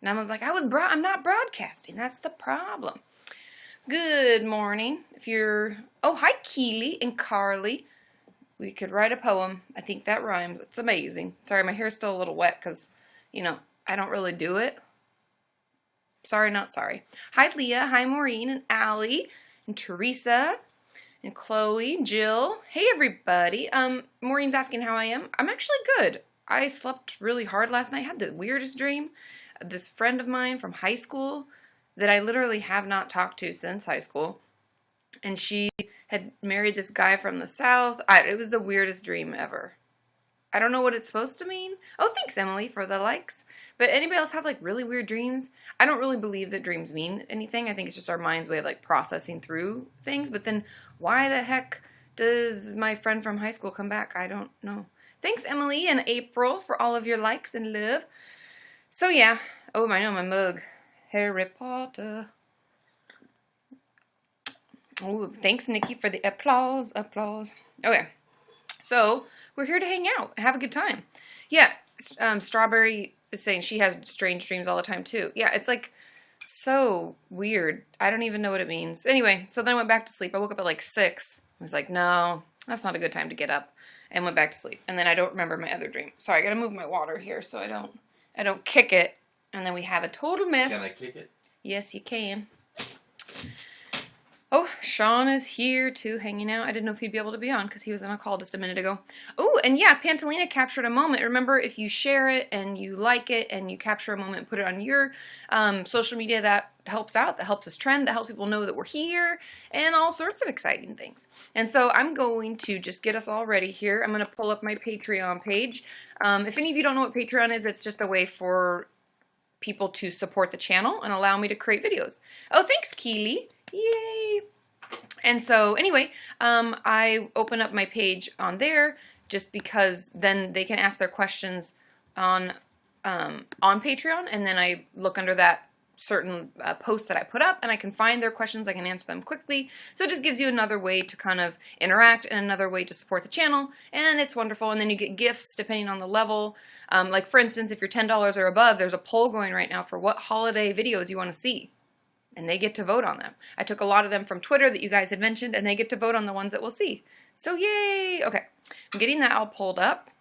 And I was like, I'm not broadcasting. That's the problem. Good morning. Hi, Keely and Carly. We could write a poem. I think that rhymes. It's amazing. Sorry, my hair's still a little wet because, I don't really do it. Sorry, not sorry. Hi, Leah. Hi, Maureen and Allie and Teresa and Chloe, Jill. Hey, everybody. Maureen's asking how I am. I'm actually good. I slept really hard last night. I had the weirdest dream. This friend of mine from high school that I literally have not talked to since high school. And she had married this guy from the South. It was the weirdest dream ever. I don't know what it's supposed to mean. Oh, thanks, Emily, for the likes. But anybody else have, really weird dreams? I don't really believe that dreams mean anything. I think it's just our mind's way of, processing through things. But then why the heck does my friend from high school come back? I don't know. Thanks, Emily and April, for all of your likes and love. So, yeah. Oh, I know, my mug. Harry Potter. Oh, thanks, Nikki, for the applause. Okay, so we're here to hang out, have a good time. Yeah, Strawberry is saying she has strange dreams all the time, too. Yeah, it's, so weird. I don't even know what it means. Anyway, so then I went back to sleep. I woke up at, 6. I was like, no, that's not a good time to get up, and went back to sleep. And then I don't remember my other dream. Sorry, I gotta move my water here so I don't kick it, and then we have a total mess. Can I kick it? Yes, you can. Oh, Sean is here too, hanging out. I didn't know if he'd be able to be on because he was on a call just a minute ago. Oh, and yeah, Pantalina captured a moment. Remember, if you share it and you like it and you capture a moment and put it on your social media, that helps out. That helps us trend. That helps people know that we're here and all sorts of exciting things. And so I'm going to just get us all ready here. I'm going to pull up my Patreon page. If any of you don't know what Patreon is, it's just a way for people to support the channel and allow me to create videos. Oh, thanks, Keely. Yay! And so anyway, I open up my page on there just because then they can ask their questions on Patreon, and then I look under that certain post that I put up, and I can find their questions. I can answer them quickly. So it just gives you another way to kind of interact and another way to support the channel, and it's wonderful. And then you get gifts depending on the level. Like for instance, if you're $10 or above, there's a poll going right now for what holiday videos you want to see. And they get to vote on them. I took a lot of them from Twitter that you guys had mentioned, and they get to vote on the ones that we'll see. So yay! Okay, I'm getting that all pulled up,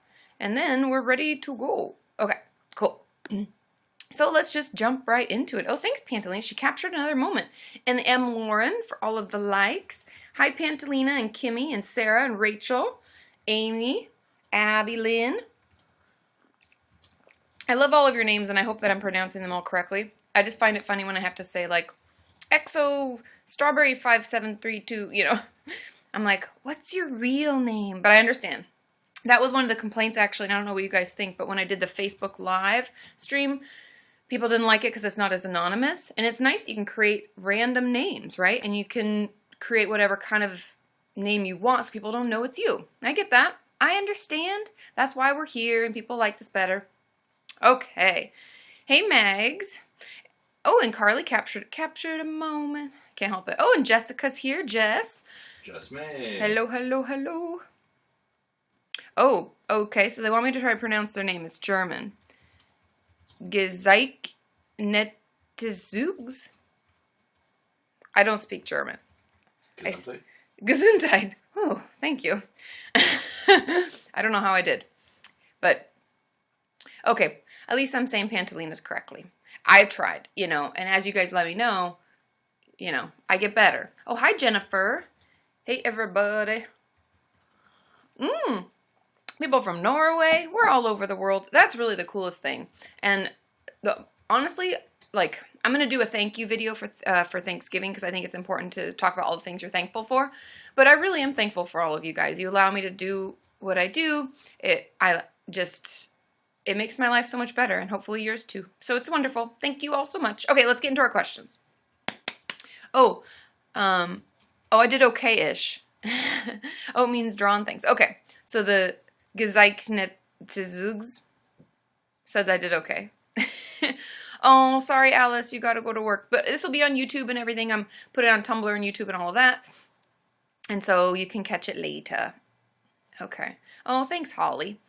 and then we're ready to go. Okay, cool. So let's just jump right into it. Oh, thanks, Pantalina. She captured another moment. And M. Lauren for all of the likes. Hi, Pantalina and Kimmy and Sarah and Rachel, Amy, Abby Lynn. I love all of your names, and I hope that I'm pronouncing them all correctly. I just find it funny when I have to say, EXO Strawberry 5732, I'm like, what's your real name? But I understand. That was one of the complaints, actually, and I don't know what you guys think, but when I did the Facebook Live stream, people didn't like it because it's not as anonymous. And it's nice you can create random names, right? And you can create whatever kind of name you want so people don't know it's you. I get that. I understand. That's why we're here, and people like this better. Okay. Hey, Mags. Oh, and Carly captured a moment. Can't help it. Oh, and Jessica's here. Jess. Just me. Hello, hello, hello. Oh, okay. So they want me to try to pronounce their name. It's German. Gezeik Nettezugs. I don't speak German. Gesundheit. Gesundheit. Oh, thank you. I don't know how I did. But, okay. At least I'm saying Pantalina's correctly. I've tried, and as you guys let me know, I get better. Oh, hi, Jennifer. Hey, everybody. People from Norway. We're all over the world. That's really the coolest thing. And honestly, I'm going to do a thank you video for Thanksgiving because I think it's important to talk about all the things you're thankful for. But I really am thankful for all of you guys. You allow me to do what I do. It makes my life so much better, and hopefully yours too. So it's wonderful. Thank you all so much. Okay, let's get into our questions. I did okay-ish. Oh, it means drawn things. Okay, so the Gezeichnetzugs said I did okay. Oh, sorry, Alice, you gotta go to work. But this will be on YouTube and everything. I'm putting it on Tumblr and YouTube and all of that. And so you can catch it later. Okay. Oh, thanks, Holly.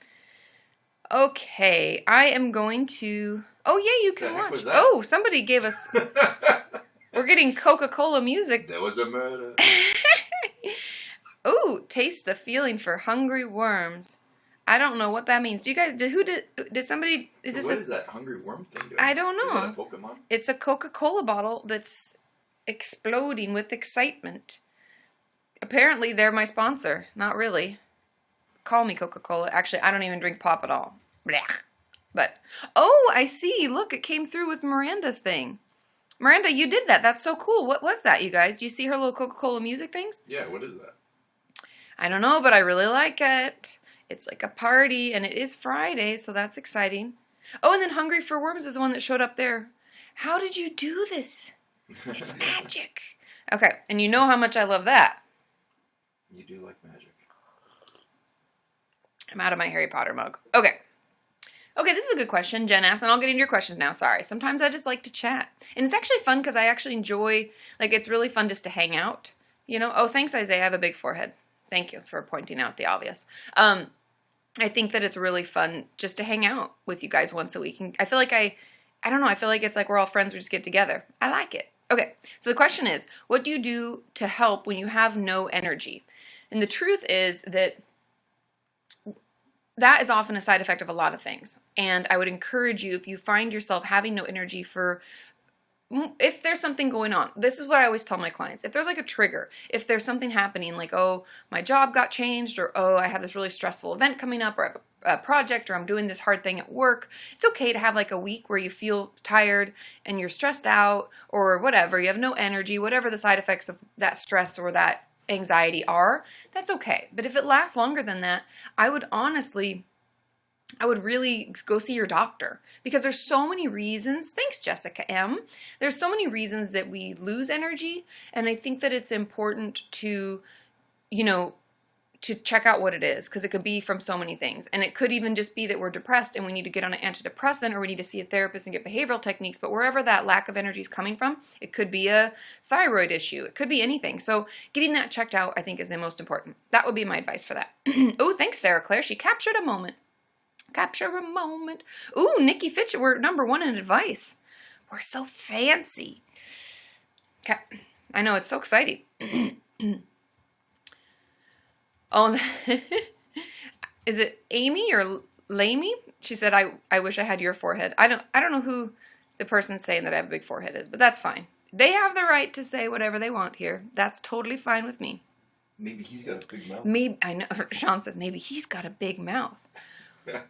Okay, I am going to... Oh, yeah, you can The heck watch. was that? Oh, somebody gave us... We're getting Coca-Cola music. There was a murder. Ooh, taste the feeling for hungry worms. I don't know what that means. Do you guys... Did somebody... What is that hungry worm thing doing? I don't know. Is that a Pokemon? It's a Coca-Cola bottle that's exploding with excitement. Apparently, they're my sponsor. Not really. Call me Coca-Cola. Actually, I don't even drink pop at all. Blech. But, oh, I see. Look, it came through with Miranda's thing. Miranda, you did that. That's so cool. What was that, you guys? Do you see her little Coca-Cola music things? Yeah, what is that? I don't know, but I really like it. It's like a party, and it is Friday, so that's exciting. Oh, and then Hungry for Worms is the one that showed up there. How did you do this? It's magic. Okay, and you know how much I love that. You do like magic. I'm out of my Harry Potter mug. Okay. Okay, this is a good question, Jen asked, and I'll get into your questions now. Sorry. Sometimes I just like to chat. And it's actually fun because I actually enjoy, like, it's really fun just to hang out. You know? Oh, thanks, Isaiah. I have a big forehead. Thank you for pointing out the obvious. I think that it's really fun just to hang out with you guys once a week. And I feel like I don't know, I feel like it's like we're all friends, we just get together. I like it. Okay, so the question is, what do you do to help when you have no energy? And the truth is that is often a side effect of a lot of things. And I would encourage you, if you find yourself having no energy if there's something going on, this is what I always tell my clients. If there's like a trigger, if there's something happening like, oh, my job got changed, or oh, I have this really stressful event coming up, or I have a project, or I'm doing this hard thing at work, it's okay to have like a week where you feel tired and you're stressed out or whatever, you have no energy, whatever the side effects of that stress or that anxiety are, that's okay. But if it lasts longer than that, I would really go see your doctor, because there's so many reasons. Thanks, Jessica M. There's so many reasons that we lose energy, and I think that it's important to, to check out what it is, because it could be from so many things. And it could even just be that we're depressed and we need to get on an antidepressant, or we need to see a therapist and get behavioral techniques. But wherever that lack of energy is coming from, it could be a thyroid issue. It could be anything. So getting that checked out, I think, is the most important. That would be my advice for that. Oh, thanks, Sarah Claire. She captured a moment. Capture a moment. Ooh, Nikki Fitch, we're #1 in advice. We're so fancy. Okay. I know, it's so exciting. Oh, is it Amy or Lamy? She said, I wish I had your forehead. I don't know who the person saying that I have a big forehead is, but that's fine. They have the right to say whatever they want here. That's totally fine with me. Maybe he's got a big mouth. Maybe, I know, Sean says, maybe he's got a big mouth.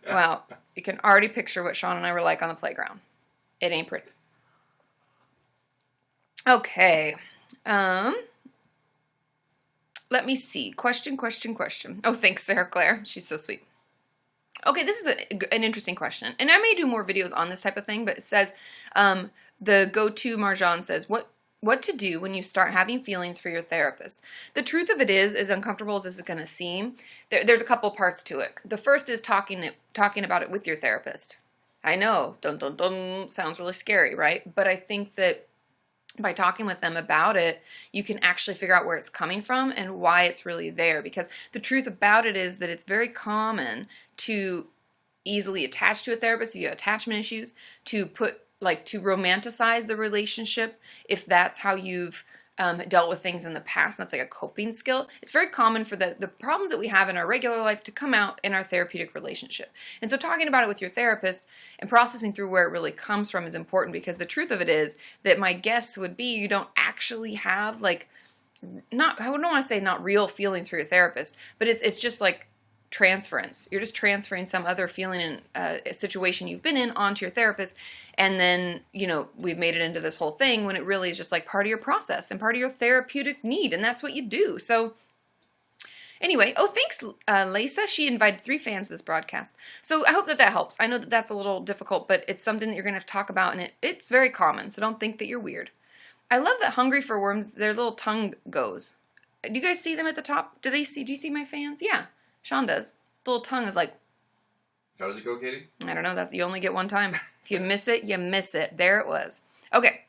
Well, you can already picture what Sean and I were like on the playground. It ain't pretty. Okay. Let me see. Question. Oh, thanks, Sarah Claire. She's so sweet. Okay, this is an interesting question. And I may do more videos on this type of thing, but it says, the go-to Marjan says, what to do when you start having feelings for your therapist. The truth of it is, as uncomfortable as this is going to seem, there's a couple parts to it. The first is talking about it with your therapist. I know, dun dun dun, sounds really scary, right? But I think that by talking with them about it, you can actually figure out where it's coming from and why it's really there. Because the truth about it is that it's very common to easily attach to a therapist if you have attachment issues, to romanticize the relationship if that's how you've dealt with things in the past, and that's like a coping skill. It's very common for the problems that we have in our regular life to come out in our therapeutic relationship. And so talking about it with your therapist and processing through where it really comes from is important, because the truth of it is that my guess would be you don't actually have I don't want to say not real feelings for your therapist, but it's just like transference. You're just transferring some other feeling in a situation you've been in onto your therapist, and then we've made it into this whole thing when it really is just like part of your process and part of your therapeutic need, and that's what you do. So anyway, oh, thanks, Lisa. She invited 3 fans to this broadcast, so I hope that helps. I know that that's a little difficult, but it's something that you're gonna have to talk about, and it's very common, so don't think that you're weird. I love that Hungry for Worms, their little tongue goes. Do you guys see them at the top? Do you see my fans? Yeah. Sean does. The little tongue is like... How does it go, Katie? I don't know. You only get one time. If you miss it, you miss it. There it was. Okay.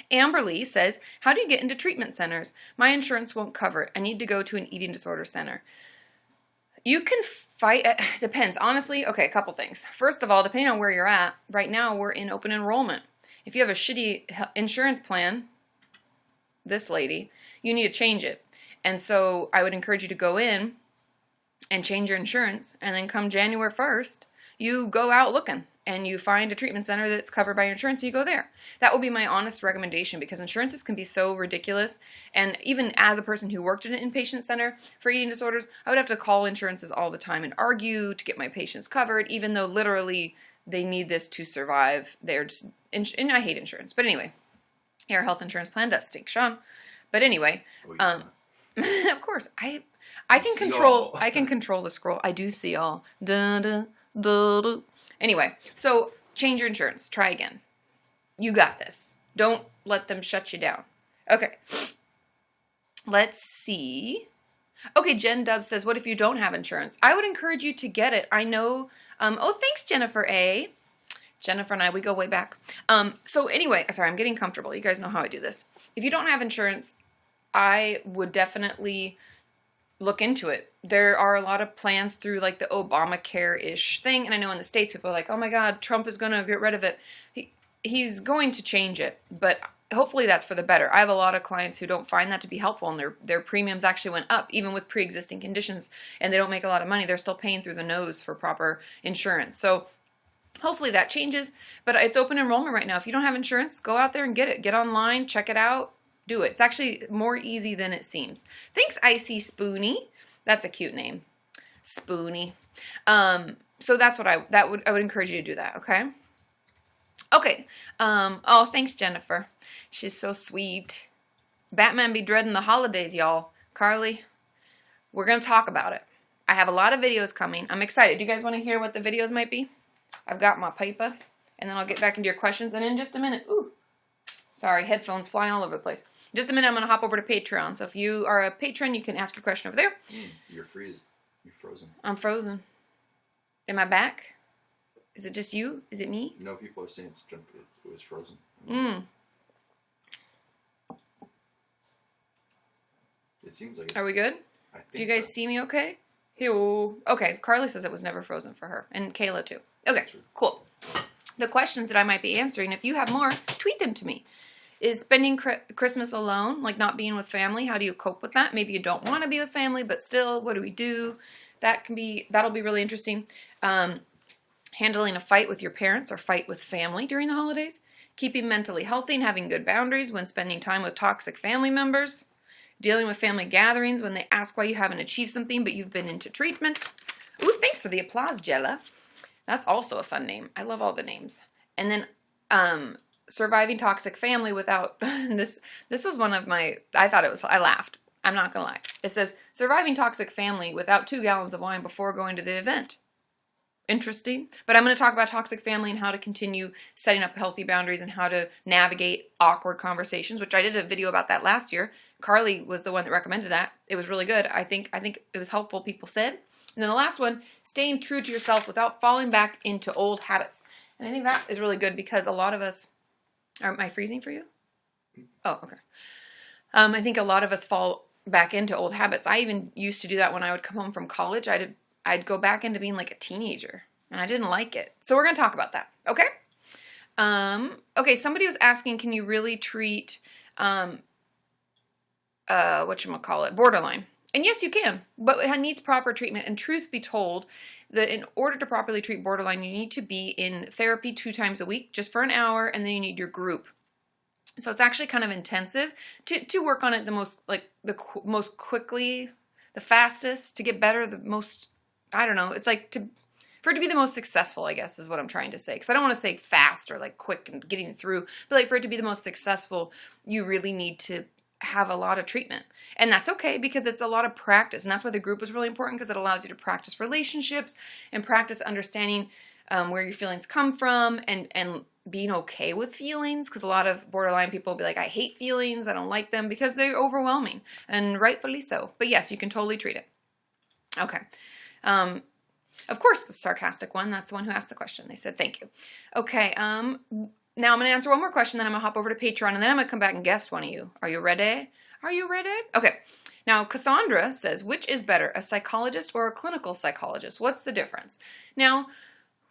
Amberly says, how do you get into treatment centers? My insurance won't cover it. I need to go to an eating disorder center. You can Fight depends. Honestly, okay, a couple things. First of all, depending on where you're at, right now we're in open enrollment. If you have a shitty insurance plan, this lady, you need to change it. And so I would encourage you to go in and change your insurance, and then come January 1st, you go out looking and you find a treatment center that's covered by your insurance and you go there. That would be my honest recommendation, because insurances can be so ridiculous. And even as a person who worked in an inpatient center for eating disorders, I would have to call insurances all the time and argue to get my patients covered, even though literally they need this to survive. They're just, and I hate insurance. But anyway, your health insurance plan does stink, Sean. But anyway, of course, I can control the scroll. I do see all. Duh, duh, duh, duh. Anyway, so change your insurance. Try again. You got this. Don't let them shut you down. Okay. Let's see. Okay, Jen Dub says, what if you don't have insurance? I would encourage you to get it. I know. Oh, thanks, Jennifer A. Jennifer and I, we go way back. So anyway, sorry, I'm getting comfortable. You guys know how I do this. If you don't have insurance, I would definitely look into it. There are a lot of plans through like the Obamacare-ish thing, and I know in the States people are like, oh my God, Trump is going to get rid of it. He's going to change it, but hopefully that's for the better. I have a lot of clients who don't find that to be helpful, and their premiums actually went up, even with pre-existing conditions, and they don't make a lot of money. They're still paying through the nose for proper insurance. So hopefully that changes, but it's open enrollment right now. If you don't have insurance, go out there and get it. Get online, check it out. Do it. It's actually more easy than it seems. Thanks, Icy Spoonie. That's a cute name. Spoonie. So that's what I would encourage you to do that, okay? Okay. Oh, thanks, Jennifer. She's so sweet. Batman be dreading the holidays, y'all. Carly, we're going to talk about it. I have a lot of videos coming. I'm excited. Do you guys want to hear what the videos might be? I've got my paper, and then I'll get back into your questions. And in just a minute, sorry, headphones flying all over the place. Just a minute, I'm going to hop over to Patreon. So if you are a patron, you can ask your question over there. You're frozen. I'm frozen. Am I back? Is it just you? Is it me? No, people are saying it was frozen. It seems like it's... Are we good? I think Do you guys see me okay? Okay, Carly says it was never frozen for her. And Kayla too. Okay, cool. The questions that I might be answering, if you have more, tweet them to me. Is spending Christmas alone, like not being with family, how do you cope with that? Maybe you don't want to be with family, but still, what do we do? That'll be really interesting. Handling a fight with your parents or fight with family during the holidays. Keeping mentally healthy and having good boundaries when spending time with toxic family members. Dealing with family gatherings when they ask why you haven't achieved something, but you've been into treatment. Ooh, thanks for the applause, Jella. That's also a fun name. I love all the names. And then, surviving toxic family without this was one of my, I laughed. I'm not gonna lie. It says surviving toxic family without 2 gallons of wine before going to the event. Interesting. But I'm going to talk about toxic family and how to continue setting up healthy boundaries and how to navigate awkward conversations, which I did a video about that last year. Carly was the one that recommended that. It was really good. I think it was helpful, people said. And then the last one, staying true to yourself without falling back into old habits. And I think that is really good because a lot of us, am I freezing for you? Oh, okay. I think a lot of us fall back into old habits. I even used to do that when I would come home from college. I'd go back into being like a teenager, and I didn't like it. So we're going to talk about that, okay? Okay, somebody was asking, can you really treat, borderline? And yes, you can, but it needs proper treatment. And truth be told, that in order to properly treat borderline, you need to be in therapy 2 times a week, just for an hour, and then you need your group. So it's actually kind of intensive to work on it most quickly, the fastest, to get better, the most, I don't know, it's like for it to be the most successful, I guess, is what I'm trying to say. Because I don't want to say fast or like quick and getting through, but like for it to be the most successful, you really need to have a lot of treatment. And that's okay because it's a lot of practice. And that's why the group is really important, because it allows you to practice relationships and practice understanding where your feelings come from and being okay with feelings. Because a lot of borderline people will be like, I hate feelings, I don't like them, because they're overwhelming, and rightfully so. But yes, you can totally treat it. Okay. Of course, the sarcastic one, that's the one who asked the question. They said, thank you. Okay, now I'm going to answer one more question, then I'm going to hop over to Patreon, and then I'm going to come back and guest one of you. Are you ready? Are you ready? Okay. Now, Cassandra says, which is better, a psychologist or a clinical psychologist? What's the difference? Now,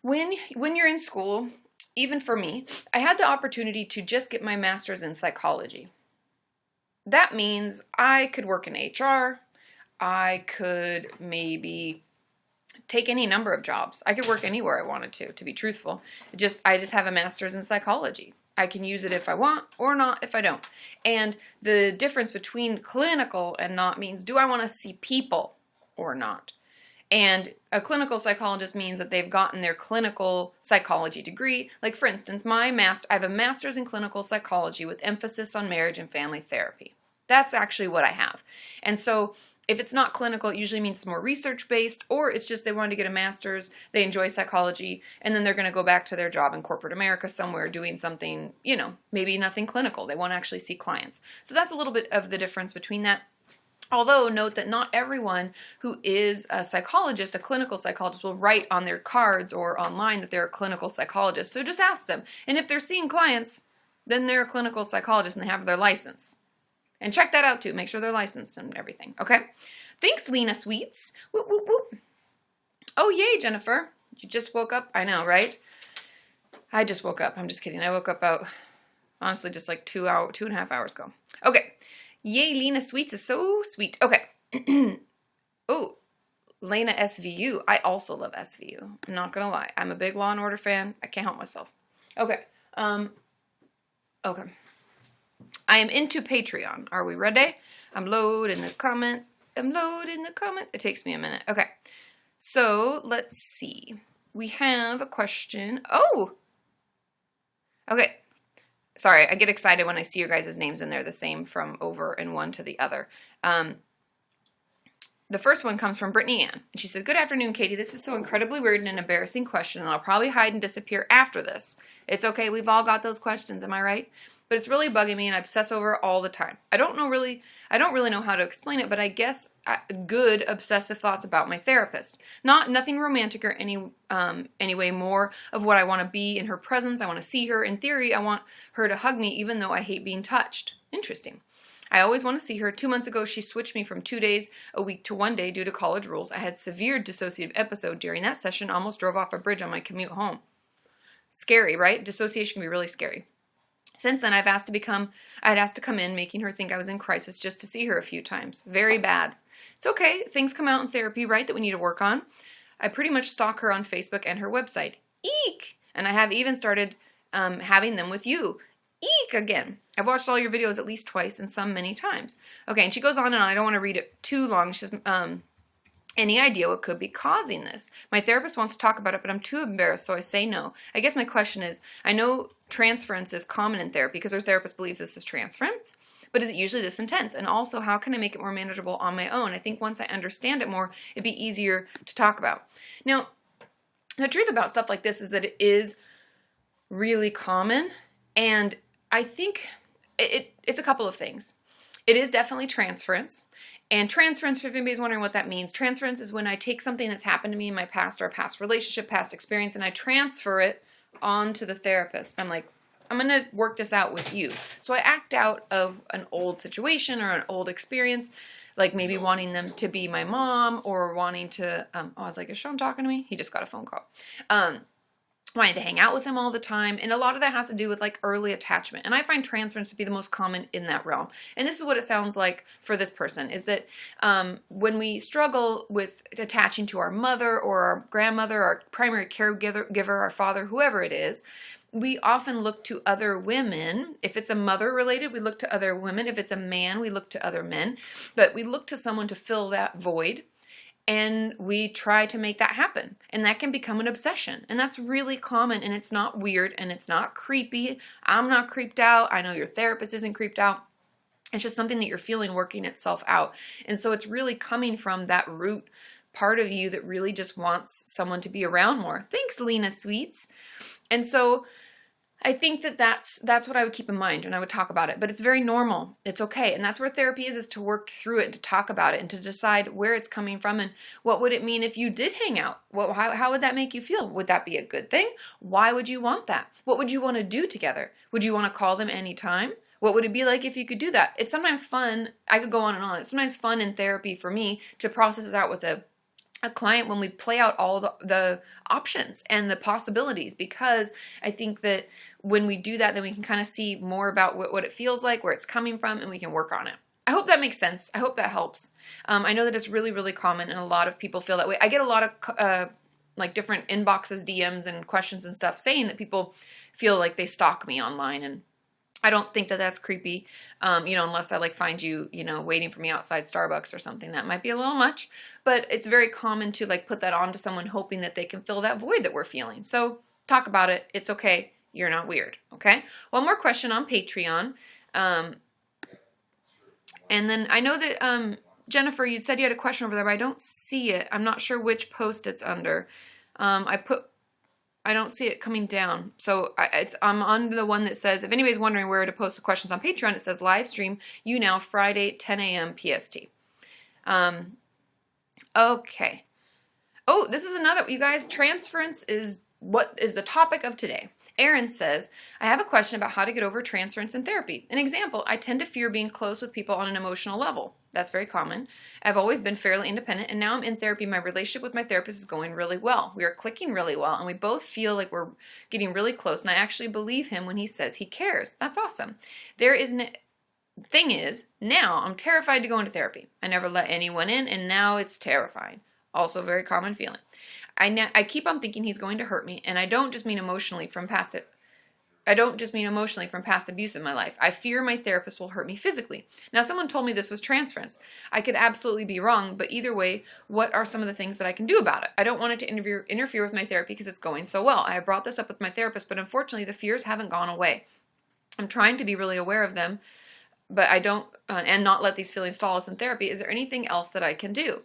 when you're in school, even for me, I had the opportunity to just get my master's in psychology. That means I could work in HR. I could maybe take any number of jobs. I could work anywhere I wanted to be truthful. I just have a master's in psychology. I can use it if I want or not if I don't. And the difference between clinical and not means, do I want to see people or not? And a clinical psychologist means that they've gotten their clinical psychology degree. Like, for instance, I have a master's in clinical psychology with emphasis on marriage and family therapy. That's actually what I have. And so if it's not clinical, it usually means it's more research-based, or it's just they wanted to get a master's, they enjoy psychology, and then they're going to go back to their job in corporate America somewhere doing something, maybe nothing clinical. They want to actually see clients. So that's a little bit of the difference between that. Although, note that not everyone who is a psychologist, a clinical psychologist, will write on their cards or online that they're a clinical psychologist. So just ask them. And if they're seeing clients, then they're a clinical psychologist and they have their license. And check that out too. Make sure they're licensed and everything. Okay? Thanks, Lena Sweets. Whoop, whoop, whoop. Oh, yay, Jennifer. You just woke up? I know, right? I just woke up. I'm just kidding. I woke up about, honestly, just like 2.5 hours ago. Okay. Yay, Lena Sweets is so sweet. Okay. Oh, Lena SVU. I also love SVU. I'm not going to lie. I'm a big Law & Order fan. I can't help myself. Okay. Okay. I am into Patreon. Are we ready? I'm loading the comments. It takes me a minute. Okay. So, let's see. We have a question. Oh! Okay. Sorry, I get excited when I see your guys' names and they're the same from over and one to the other. The first one comes from Brittany Ann. And she said, good afternoon, Katie. This is so incredibly weird and an embarrassing question, and I'll probably hide and disappear after this. It's okay. We've all got those questions. Am I right? But it's really bugging me and I obsess over it all the time. I don't really know how to explain it, but I guess good obsessive thoughts about my therapist. Nothing romantic or any way, more of what I want to be in her presence. I want to see her. In theory, I want her to hug me even though I hate being touched. Interesting. I always want to see her. 2 months ago, she switched me from 2 days a week to 1 day due to college rules. I had severe dissociative episode during that session, almost drove off a bridge on my commute home. Scary, right? Dissociation can be really scary. Since then, I had asked to come in, making her think I was in crisis just to see her a few times. Very bad. It's okay. Things come out in therapy, right, that we need to work on. I pretty much stalk her on Facebook and her website. Eek! And I have even started having them with you. Eek again. I've watched all your videos at least twice and some many times. Okay, and she goes on and on. I don't want to read it too long. She says, any idea what could be causing this? My therapist wants to talk about it, but I'm too embarrassed, so I say no. I guess my question is, I know transference is common in therapy because her therapist believes this is transference, but is it usually this intense? And also, how can I make it more manageable on my own? I think once I understand it more, it'd be easier to talk about. Now, the truth about stuff like this is that it is really common, and I think it's a couple of things. It is definitely transference. And transference, if anybody's wondering what that means, transference is when I take something that's happened to me in my past or a past relationship, past experience, and I transfer it onto the therapist. I'm like, I'm going to work this out with you. So I act out of an old situation or an old experience, like maybe wanting them to be my mom or wanting to, I was like, is Sean talking to me? He just got a phone call. Wanting to hang out with him all the time. And a lot of that has to do with like early attachment. And I find transference to be the most common in that realm. And this is what it sounds like for this person, is that when we struggle with attaching to our mother or our grandmother, our primary caregiver, our father, whoever it is, we often look to other women. If it's a mother related, we look to other women. If it's a man, we look to other men. But we look to someone to fill that void. And we try to make that happen. And that can become an obsession. And that's really common. And it's not weird. And it's not creepy. I'm not creeped out. I know your therapist isn't creeped out. It's just something that you're feeling working itself out. And so it's really coming from that root part of you that really just wants someone to be around more. Thanks, Lena Sweets. And so I think that that's what I would keep in mind when I would talk about it. But it's very normal. It's okay. And that's where therapy is to work through it, to talk about it, and to decide where it's coming from and what would it mean if you did hang out? How would that make you feel? Would that be a good thing? Why would you want that? What would you want to do together? Would you want to call them anytime? What would it be like if you could do that? It's sometimes fun. I could go on and on. It's sometimes fun in therapy for me to process this out with a client when we play out all the options and the possibilities, because I think that when we do that, then we can kind of see more about what it feels like, where it's coming from, and we can work on it. I hope that makes sense. I hope that helps. I know that it's really, really common, and a lot of people feel that way. I get a lot of like different inboxes, DMs, and questions and stuff saying that people feel like they stalk me online, and I don't think that that's creepy, unless I like find you, waiting for me outside Starbucks or something. That might be a little much, but it's very common to like put that on to someone hoping that they can fill that void that we're feeling. So talk about it. It's okay. You're not weird. Okay. One more question on Patreon. And then I know that, Jennifer, you'd said you had a question over there, but I don't see it. I'm not sure which post it's under. I don't see it coming down. So I'm on the one that says, if anybody's wondering where to post the questions on Patreon, it says live stream YouNow Friday, 10 a.m. PST. Okay. Oh, this is another, you guys, transference is what is the topic of today. Aaron says, I have a question about how to get over transference in therapy. An example, I tend to fear being close with people on an emotional level. That's very common. I've always been fairly independent, and now I'm in therapy. My relationship with my therapist is going really well. We are clicking really well, and we both feel like we're getting really close, and I actually believe him when he says he cares. That's awesome. Thing is, now I'm terrified to go into therapy. I never let anyone in, and now it's terrifying. Also a very common feeling. I keep on thinking he's going to hurt me, and I don't just mean emotionally from past abuse in my life. I fear my therapist will hurt me physically. Now, someone told me this was transference. I could absolutely be wrong, but either way, what are some of the things that I can do about it? I don't want it to interfere with my therapy because it's going so well. I have brought this up with my therapist, but unfortunately, the fears haven't gone away. I'm trying to be really aware of them, but I don't, and not let these feelings stall us in therapy. Is there anything else that I can do?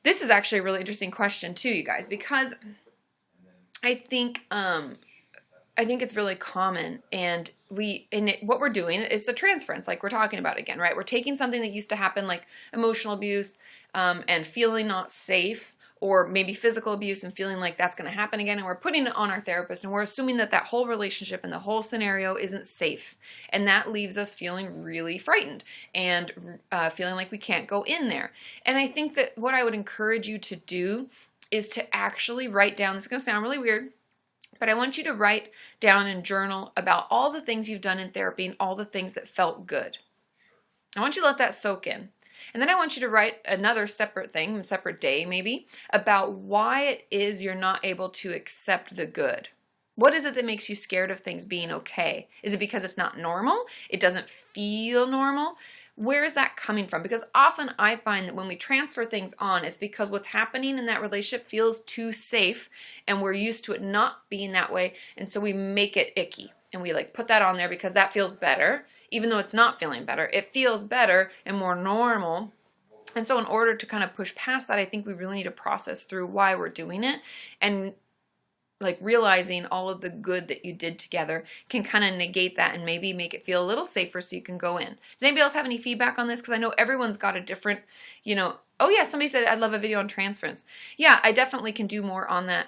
This is actually a really interesting question too, you guys, because I think it's really common, and what we're doing is a transference, like we're talking about again, right? We're taking something that used to happen, like emotional abuse, and feeling not safe, or maybe physical abuse and feeling like that's going to happen again, and we're putting it on our therapist, and we're assuming that that whole relationship and the whole scenario isn't safe, and that leaves us feeling really frightened and feeling like we can't go in there. And I think that what I would encourage you to do is to actually write down, this is going to sound really weird, but I want you to write down and journal about all the things you've done in therapy and all the things that felt good. I want you to let that soak in. And then I want you to write another separate thing, separate day maybe, about why it is you're not able to accept the good. What is it that makes you scared of things being okay? Is it because it's not normal? It doesn't feel normal? Where is that coming from? Because often I find that when we transfer things on, it's because what's happening in that relationship feels too safe, and we're used to it not being that way, and so we make it icky. And we like put that on there because that feels better. Even though it's not feeling better, it feels better and more normal. And so in order to kind of push past that, I think we really need to process through why we're doing it, and like realizing all of the good that you did together can kind of negate that and maybe make it feel a little safer so you can go in. Does anybody else have any feedback on this? Because I know everyone's got a different, oh yeah, somebody said I'd love a video on transference. Yeah, I definitely can do more on that.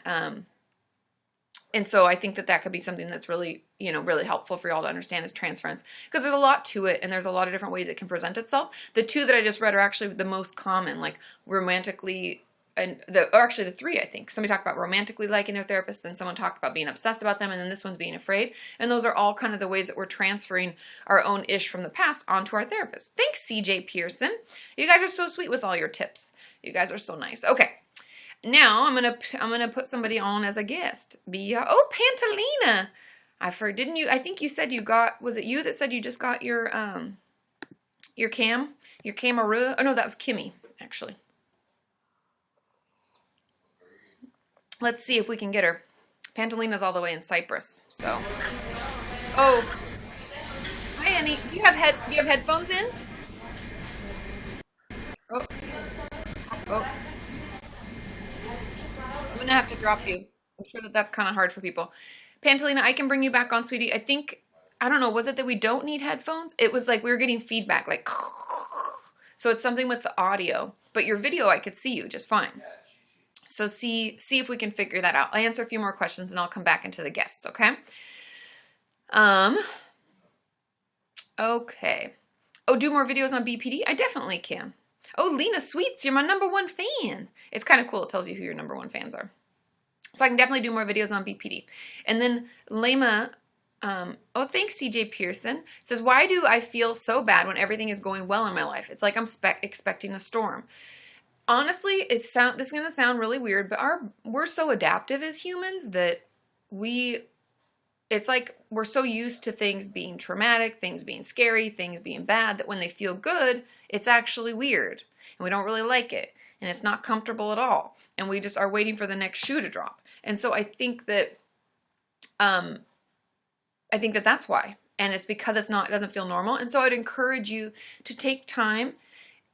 And so I think that could be something that's really, really helpful for y'all to understand is transference, because there's a lot to it, and there's a lot of different ways it can present itself. The two that I just read are actually the most common, like romantically, actually the three, I think. Somebody talked about romantically liking their therapist, then someone talked about being obsessed about them, and then this one's being afraid. And those are all kind of the ways that we're transferring our own ish from the past onto our therapist. Thanks, CJ Pearson. You guys are so sweet with all your tips. You guys are so nice. Okay. Now I'm gonna put somebody on as a guest. Pantalina. I think you said you got, was it you that said you just got your camera? Oh no, that was Kimmy, actually. Let's see if we can get her. Pantalina's all the way in Cyprus, so. Oh. Hi Annie. Do you have headphones in? Oh. Oh. I'm gonna have to drop you. I'm sure that's kind of hard for people. Pantalina, I can bring you back on, sweetie. I don't know, was it that we don't need headphones? It was like we were getting feedback, like, so it's something with the audio. But your video, I could see you just fine. So see if we can figure that out. I'll answer a few more questions and I'll come back into the guests, okay? Okay. Oh, do more videos on BPD? I definitely can. Oh, Lena Sweets, you're my #1 fan. It's kind of cool. It tells you who your #1 fans are. So I can definitely do more videos on BPD. And then Lema, oh, thanks CJ Pearson, says, why do I feel so bad when everything is going well in my life? It's like I'm expecting a storm. Honestly, this is going to sound really weird, but we're so adaptive as humans that it's like we're so used to things being traumatic, things being scary, things being bad, that when they feel good, it's actually weird. And we don't really like it. And it's not comfortable at all. And we just are waiting for the next shoe to drop. And so I think that that's why. And it's because it doesn't feel normal. And so I'd encourage you to take time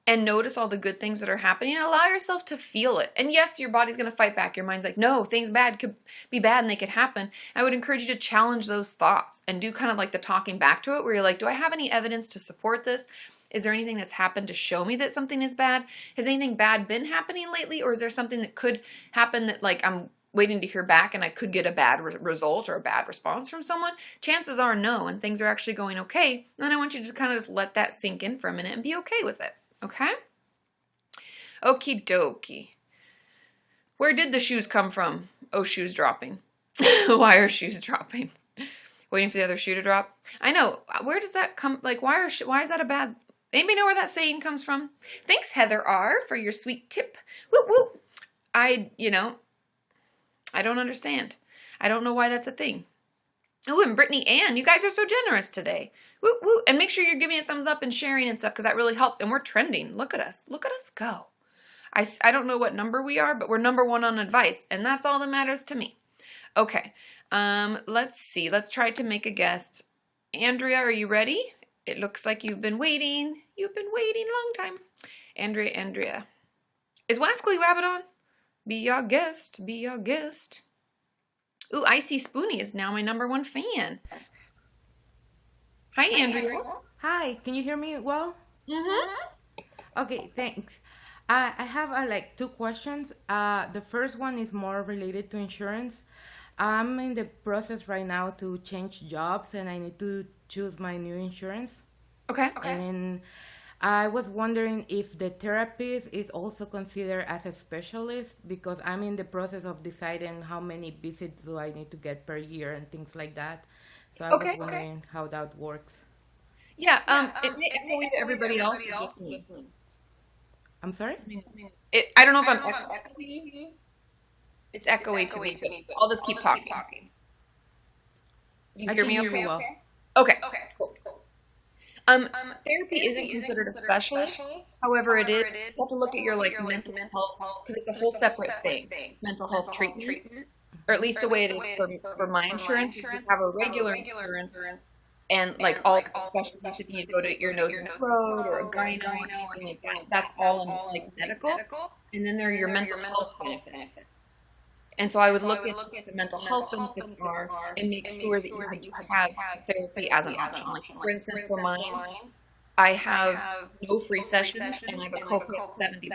and notice all the good things that are happening and allow yourself to feel it. And yes, your body's going to fight back. Your mind's like, no, things bad could be bad and they could happen. I would encourage you to challenge those thoughts and do kind of like the talking back to it where you're like, do I have any evidence to support this? Is there anything that's happened to show me that something is bad? Has anything bad been happening lately? Or is there something that could happen that like I'm waiting to hear back and I could get a bad result or a bad response from someone? Chances are no, and things are actually going okay. And then I want you to just kind of just let that sink in for a minute and be okay with it. Okay? Okie dokie. Where did the shoes come from? Oh, shoes dropping. Why are shoes dropping? Waiting for the other shoe to drop? I know. Where does that come? Like, why is that a bad... Anybody know where that saying comes from? Thanks, Heather R., for your sweet tip. Whoop, whoop. I don't understand. I don't know why that's a thing. Oh, and Brittany Ann, you guys are so generous today. Woo, woo. And make sure you're giving a thumbs up and sharing and stuff because that really helps. And we're trending. Look at us. Look at us go. I don't know what number we are, but we're #1 on advice. And that's all that matters to me. Okay. Let's see. Let's try to make a guest. Andrea, are you ready? It looks like you've been waiting. You've been waiting a long time. Andrea. Is Wascally Rabbit on? Be our guest. Be our guest. Ooh, Icy Spoonie is now my #1 fan. Hi, Andrea. Hi, can you hear me well? Mm-hmm. Okay, thanks. I have like 2 questions. The first one is more related to insurance. I'm in the process right now to change jobs and I need to choose my new insurance. Okay. And I was wondering if the therapist is also considered as a specialist because I'm in the process of deciding how many visits do I need to get per year and things like that. So I was wondering how that works. Yeah, it may echo to everybody else. Just me. I'm sorry? I don't know if I'm echoing. It's echoey to me, so I'll just keep talking. You hear me okay? Well. Okay. Cool. Therapy isn't considered a specialist. However, it is. You have to look at your mental health because it's a whole separate thing. Mental health treatment, or at least the way it is for my insurance. You have a regular insurance, and like all specialties, if you need to go to ear, nose, and throat, or a gyno, or anything like that, that's all in like medical. And then there are your mental health benefits. And so I would look at what the mental health benefits are and make sure that you have therapy as an option. Like, for instance, for mine, I have no free sessions and I have a copay of $70.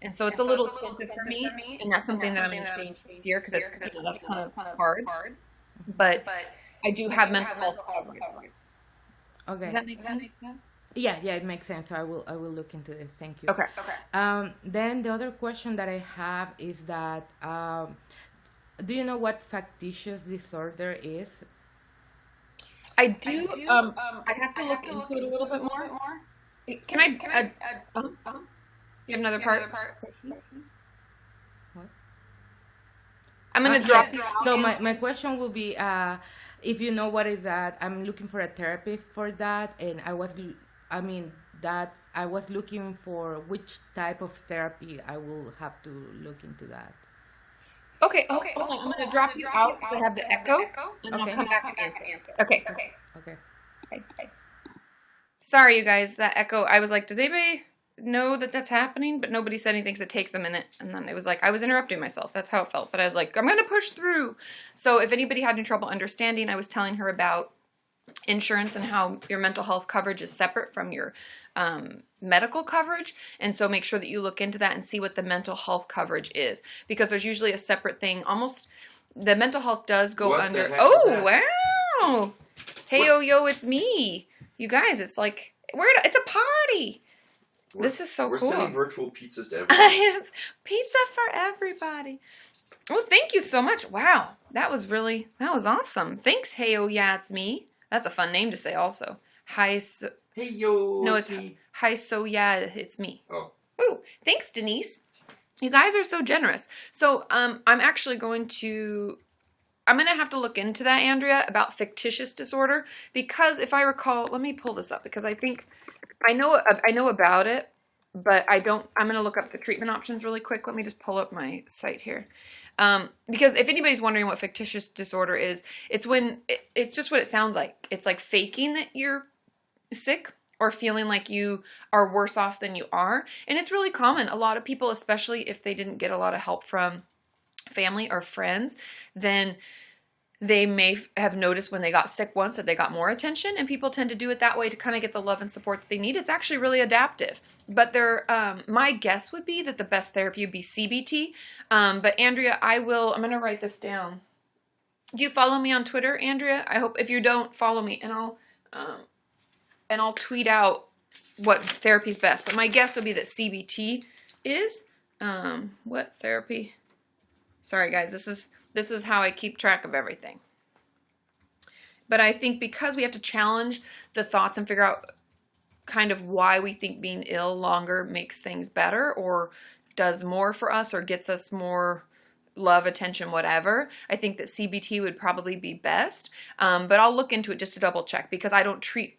And so it's a little expensive for me, and that's something that I'm going to change this year because that's kind of hard. But I do have mental health coverage. Okay. Does that make sense? Yeah, it makes sense. So I will look into it. Thank you. Okay. Then the other question that I have is that do you know what factitious disorder is? I do. I have to look into it a little bit more. Can I? You have another part? What? I'm going to drop. So my question will be, if you know what is that, I'm looking for a therapist for that, and I was looking for which type of therapy I will have to look into that. Okay. Hold on. I'm going to drop you out because I have the echo, and then I'll come back and answer. Okay. Sorry, you guys, that echo. I was like, does anybody know that that's happening? But nobody said anything, so it takes a minute. And then it was like, I was interrupting myself. That's how it felt. But I was like, I'm going to push through. So if anybody had any trouble understanding, I was telling her about insurance and how your mental health coverage is separate from your medical coverage. And so make sure that you look into that and see what the mental health coverage is. Because there's usually a separate thing. Almost, the mental health does go under... Oh, wow! Hey, yo, it's me. You guys, it's like, it's a party. This is so we're cool. We're sending virtual pizzas to I everyone. have pizza for everybody. Well, thank you so much. Wow, that was awesome. Thanks, Hey Oh Yeah, It's Me. That's a fun name to say also. Hi, Hey yo, no, it's it's me. Hi, so yeah, it's me. Oh. Ooh, thanks, Denise. You guys are so generous. So, I'm actually going to have to look into that, Andrea, about fictitious disorder, because if I recall, let me pull this up, because I think I know about it, but I'm going to look up the treatment options really quick. Let me just pull up my site here. Because if anybody's wondering what fictitious disorder is, it's when, it's just what it sounds like. It's like faking that you're sick or feeling like you are worse off than you are. And it's really common. A lot of people, especially if they didn't get a lot of help from family or friends, then they may have noticed when they got sick once that they got more attention, and people tend to do it that way to kind of get the love and support that they need. It's actually really adaptive. But my guess would be that the best therapy would be CBT. But Andrea, I'm going to write this down. Do you follow me on Twitter, Andrea? I hope if you don't, follow me, and I'll tweet out what therapy is best. But my guess would be that CBT is what therapy? Sorry, guys. This is how I keep track of everything. But I think because we have to challenge the thoughts and figure out kind of why we think being ill longer makes things better or does more for us or gets us more love, attention, whatever, I think that CBT would probably be best. But I'll look into it just to double check, because I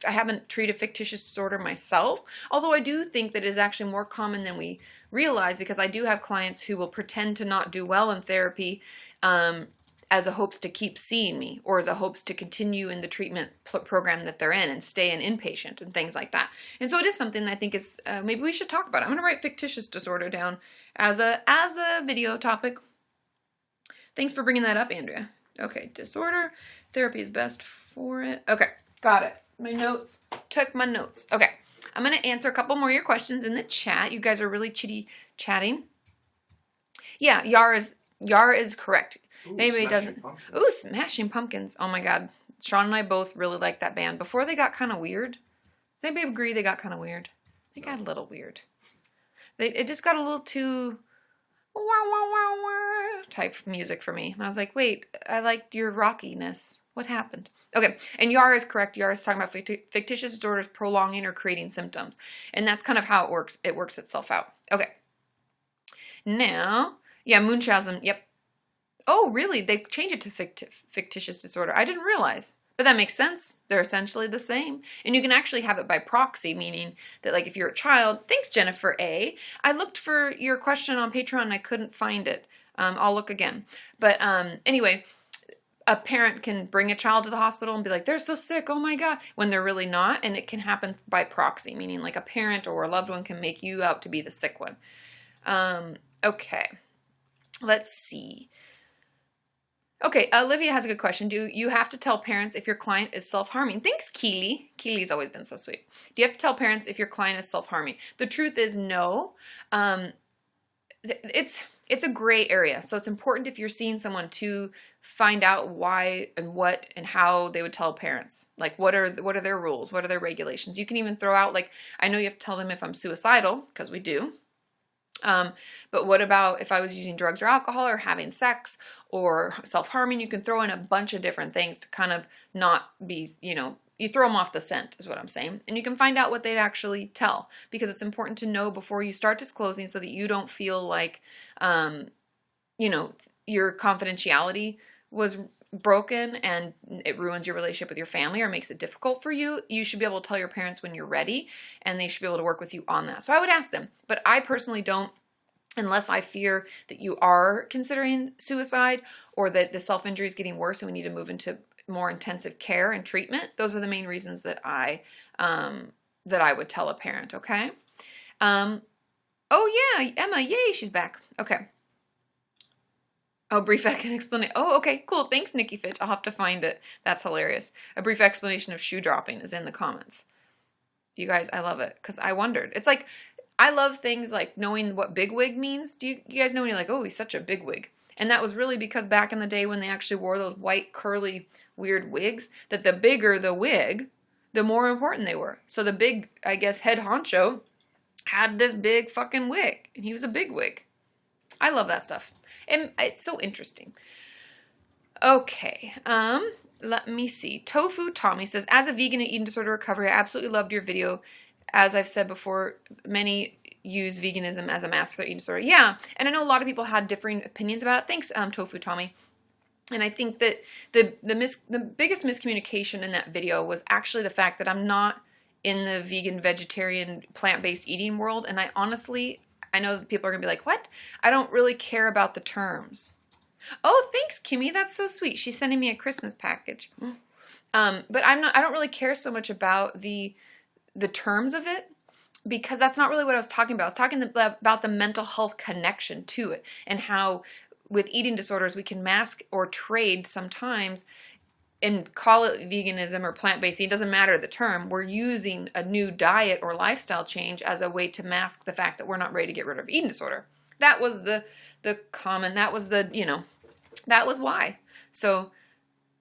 haven't treated fictitious disorder myself, although I do think that it is actually more common than we realize, because I do have clients who will pretend to not do well in therapy as a hopes to keep seeing me, or as a hopes to continue in the treatment program that they're in and stay an inpatient and things like that. And so it is something that I think is maybe we should talk about. I'm going to write fictitious disorder down as a video topic. Thanks for bringing that up, Andrea. Okay, disorder. Therapy is best for it. Okay, got it. My notes. Took my notes. Okay, I'm going to answer a couple more of your questions in the chat. You guys are really chitty-chatting. Yeah, Yara is correct. Ooh, Maybe it doesn't. Pumpkins. Ooh, Smashing Pumpkins. Oh my God. Sean and I both really like that band. Before they got kind of weird. Does anybody agree they got kind of weird? They got a little weird. It just got a little too wah, wah, wah, wah, type music for me. And I was like, wait, I liked your rockiness. What happened? Okay, and Yara is correct. Yara is talking about fictitious disorders prolonging or creating symptoms. And that's kind of how it works. It works itself out. Okay. Now, yeah, Munchausen, yep. Oh, really? They changed it to fictitious disorder. I didn't realize. But that makes sense. They're essentially the same. And you can actually have it by proxy, meaning that, like, if you're a child, thanks, Jennifer A. I looked for your question on Patreon and I couldn't find it. I'll look again. But anyway, a parent can bring a child to the hospital and be like, they're so sick, oh my God, when they're really not. And it can happen by proxy, meaning like a parent or a loved one can make you out to be the sick one. Okay, let's see. Okay, Olivia has a good question. Do you have to tell parents if your client is self-harming? Thanks, Keely. Keely's always been so sweet. Do you have to tell parents if your client is self-harming? The truth is no. It's a gray area. So it's important if you're seeing someone to find out why and what and how they would tell parents. Like, what are their rules? What are their regulations? You can even throw out, like, I know you have to tell them if I'm suicidal, because we do. But what about if I was using drugs or alcohol or having sex or self-harming? You can throw in a bunch of different things to kind of not be, you throw them off the scent is what I'm saying. And you can find out what they'd actually tell, because it's important to know before you start disclosing so that you don't feel like, your confidentiality was broken and it ruins your relationship with your family or makes it difficult for you. You should be able to tell your parents when you're ready, and they should be able to work with you on that. So I would ask them, but I personally don't, unless I fear that you are considering suicide or that the self-injury is getting worse and we need to move into more intensive care and treatment. Those are the main reasons that I would tell a parent. Okay. Oh yeah, Emma, yay, she's back. Okay. Oh, brief explanation. Oh, okay, cool. Thanks, Nikki Fitch. I'll have to find it. That's hilarious. A brief explanation of shoe dropping is in the comments. You guys, I love it, because I wondered. It's like, I love things like knowing what bigwig means. Do you guys know when you're like, oh, he's such a bigwig? And that was really because back in the day when they actually wore those white, curly, weird wigs, that the bigger the wig, the more important they were. So the big, I guess, head honcho had this big fucking wig, and he was a big wig. I love that stuff. And it's so interesting. Okay, let me see. Tofu Tommy says, as a vegan and eating disorder recovery, I absolutely loved your video. As I've said before, many use veganism as a mask for their eating disorder. Yeah, and I know a lot of people had differing opinions about it. Thanks, Tofu Tommy. And I think that the biggest miscommunication in that video was actually the fact that I'm not in the vegan, vegetarian, plant-based eating world. And I honestly, I know that people are going to be like, what? I don't really care about the terms. Oh, thanks, Kimmy. That's so sweet. She's sending me a Christmas package. But I don't really care so much about the terms of it, because that's not really what I was talking about. I was talking about the mental health connection to it, and how with eating disorders we can mask or trade sometimes and call it veganism or plant-based. It doesn't matter the term. We're using a new diet or lifestyle change as a way to mask the fact that we're not ready to get rid of eating disorder. That was the common, that was the, that was why. So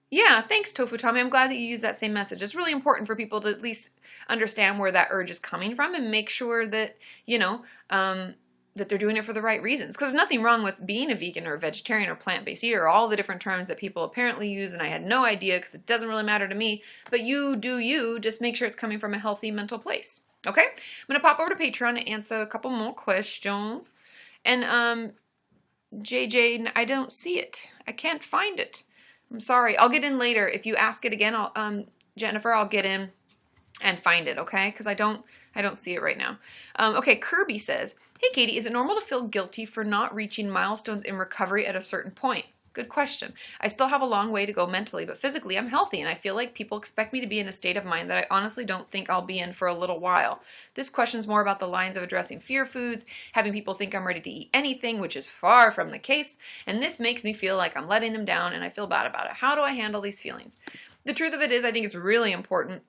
yeah, thanks, Tofu Tommy. I'm glad that you use that same message. It's really important for people to at least understand where that urge is coming from and make sure that, that they're doing it for the right reasons. Because there's nothing wrong with being a vegan or a vegetarian or plant-based eater, all the different terms that people apparently use, and I had no idea because it doesn't really matter to me. But you do you, just make sure it's coming from a healthy mental place. Okay? I'm going to pop over to Patreon to answer a couple more questions. And JJ, I don't see it. I can't find it. I'm sorry. I'll get in later. If you ask it again, Jennifer, I'll get in and find it, okay? Because I don't see it right now. Okay, Kirby says, hey, Katie, is it normal to feel guilty for not reaching milestones in recovery at a certain point? Good question. I still have a long way to go mentally, but physically I'm healthy, and I feel like people expect me to be in a state of mind that I honestly don't think I'll be in for a little while. This question's more about the lines of addressing fear foods, having people think I'm ready to eat anything, which is far from the case, and this makes me feel like I'm letting them down, and I feel bad about it. How do I handle these feelings? The truth of it is, I think it's really important.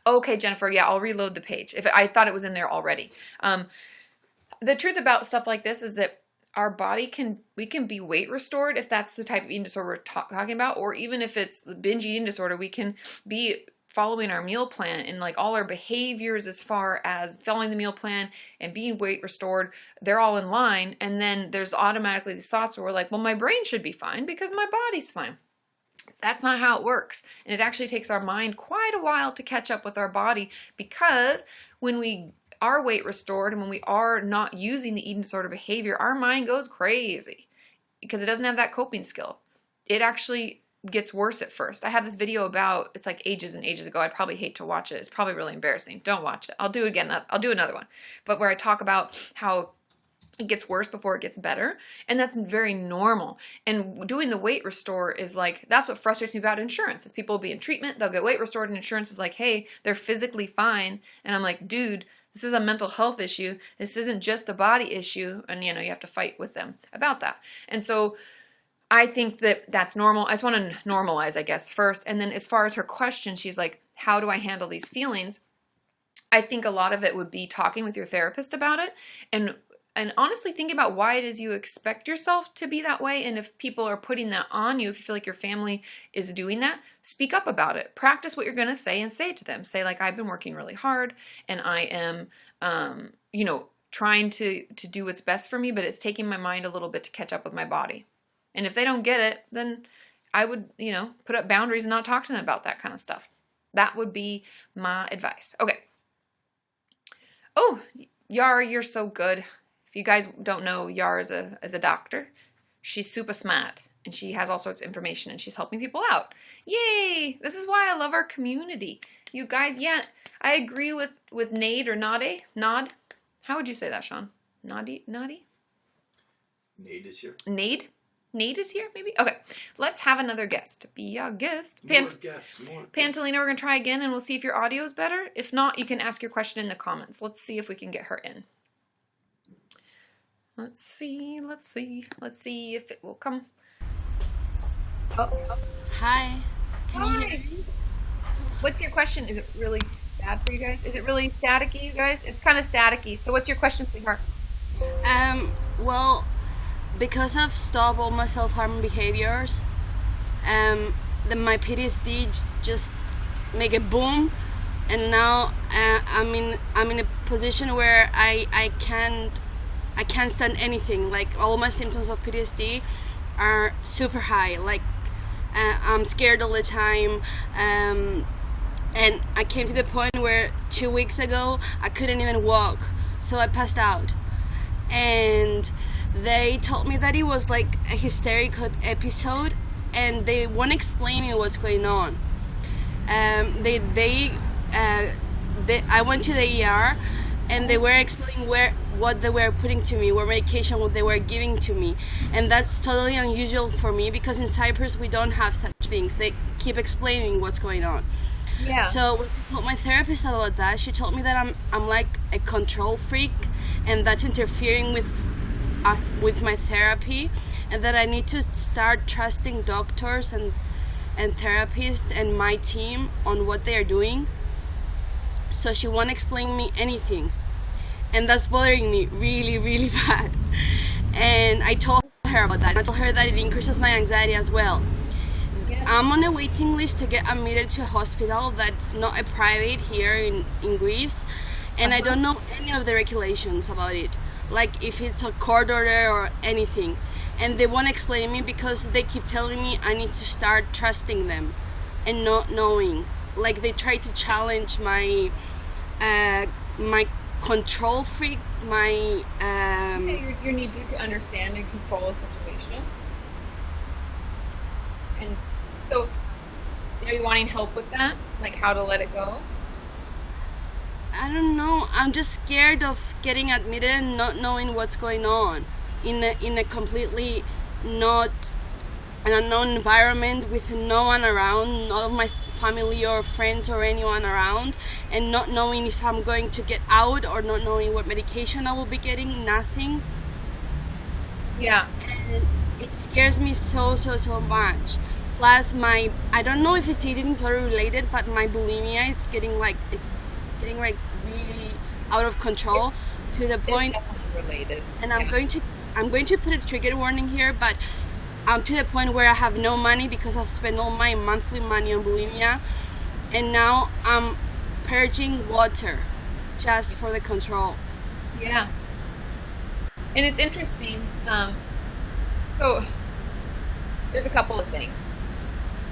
Okay, Jennifer, yeah, I'll reload the page. I thought it was in there already. The truth about stuff like this is that our body we can be weight restored if that's the type of eating disorder we're talking about, or even if it's binge eating disorder, we can be following our meal plan, and like all our behaviors as far as following the meal plan and being weight restored, they're all in line. And then there's automatically these thoughts where we're like, well, my brain should be fine because my body's fine. That's not how it works. And it actually takes our mind quite a while to catch up with our body, because when we are weight restored and when we are not using the eating disorder behavior, our mind goes crazy because it doesn't have that coping skill. It actually gets worse at first. I have this video about, it's like ages and ages ago. I'd probably hate to watch it. It's probably really embarrassing. Don't watch it. I'll do another one. But where I talk about how it gets worse before it gets better. And that's very normal. And doing the weight restore is like, that's what frustrates me about insurance, is people will be in treatment, they'll get weight restored, and insurance is like, hey, they're physically fine. And I'm like, dude, this is a mental health issue. This isn't just a body issue. And you have to fight with them about that. And so I think that that's normal. I just want to normalize, I guess, first. And then as far as her question, she's like, how do I handle these feelings? I think a lot of it would be talking with your therapist about it, and honestly think about why it is you expect yourself to be that way. And if people are putting that on you, if you feel like your family is doing that, speak up about it. Practice what you're going to say and say it to them. Say like, I've been working really hard and I am, trying to do what's best for me, but it's taking my mind a little bit to catch up with my body. And if they don't get it, then I would, put up boundaries and not talk to them about that kind of stuff. That would be my advice. Okay. Oh, Yara, you're so good. If you guys don't know, Yara is a doctor. She's super smart, and she has all sorts of information, and she's helping people out. Yay! This is why I love our community. You guys, yeah, I agree with Nade or Nade. Nod. How would you say that, Sean? Nadi? Nade is here. Nade? Nade is here, maybe? Okay, let's have another guest. Be our guest. More guests. Pantalina, we're going to try again, and we'll see if your audio is better. If not, you can ask your question in the comments. Let's see if we can get her in. Let's see if it will come. Oh. Hi. Can you hear me? What's your question? Is it really bad for you guys? Is it really staticky, you guys? It's kind of staticky. So what's your question, sweetheart? Well, because I've stopped all my self-harming behaviors, my PTSD just make a boom, and now I'm in a position where I can't stand anything. Like, all my symptoms of PTSD are super high. Like, I'm scared all the time, and I came to the point where 2 weeks ago I couldn't even walk, so I passed out. And they told me that it was like a hysterical episode, and they won't explain me what's going on. I went to the ER, and they were explaining what they were putting to me, what medication what they were giving to me, and that's totally unusual for me, because in Cyprus we don't have such things. They keep explaining what's going on. Yeah. So when I told my therapist about that, she told me that I'm like a control freak, and that's interfering with my therapy, and that I need to start trusting doctors and therapists and my team on what they are doing. So she won't explain me anything, and that's bothering me really, really bad. And I told her about that. I told her that it increases my anxiety as well. Yeah. I'm on a waiting list to get admitted to a hospital that's not a private here in Greece, and I don't know any of the regulations about it, like if it's a court order or anything. And they won't explain me because they keep telling me I need to start trusting them and not knowing. Like, they try to challenge my my control freak, my your need to understand and control a situation. And so, are you wanting help with that? Like, how to let it go? I don't know. I'm just scared of getting admitted and not knowing what's going on in a completely not an unknown environment with no one around, none of my family or friends or anyone around, and not knowing if I'm going to get out, or not knowing what medication I will be getting, nothing. Yeah. And it scares me so much. Plus, I don't know if it's eating disorder related, but my bulimia is getting really out of control, to the point. It's definitely related. And I'm going to put a trigger warning here, but I'm to the point where I have no money because I've spent all my monthly money on bulimia, and now I'm purging water just for the control. Yeah. And it's interesting. So there's a couple of things.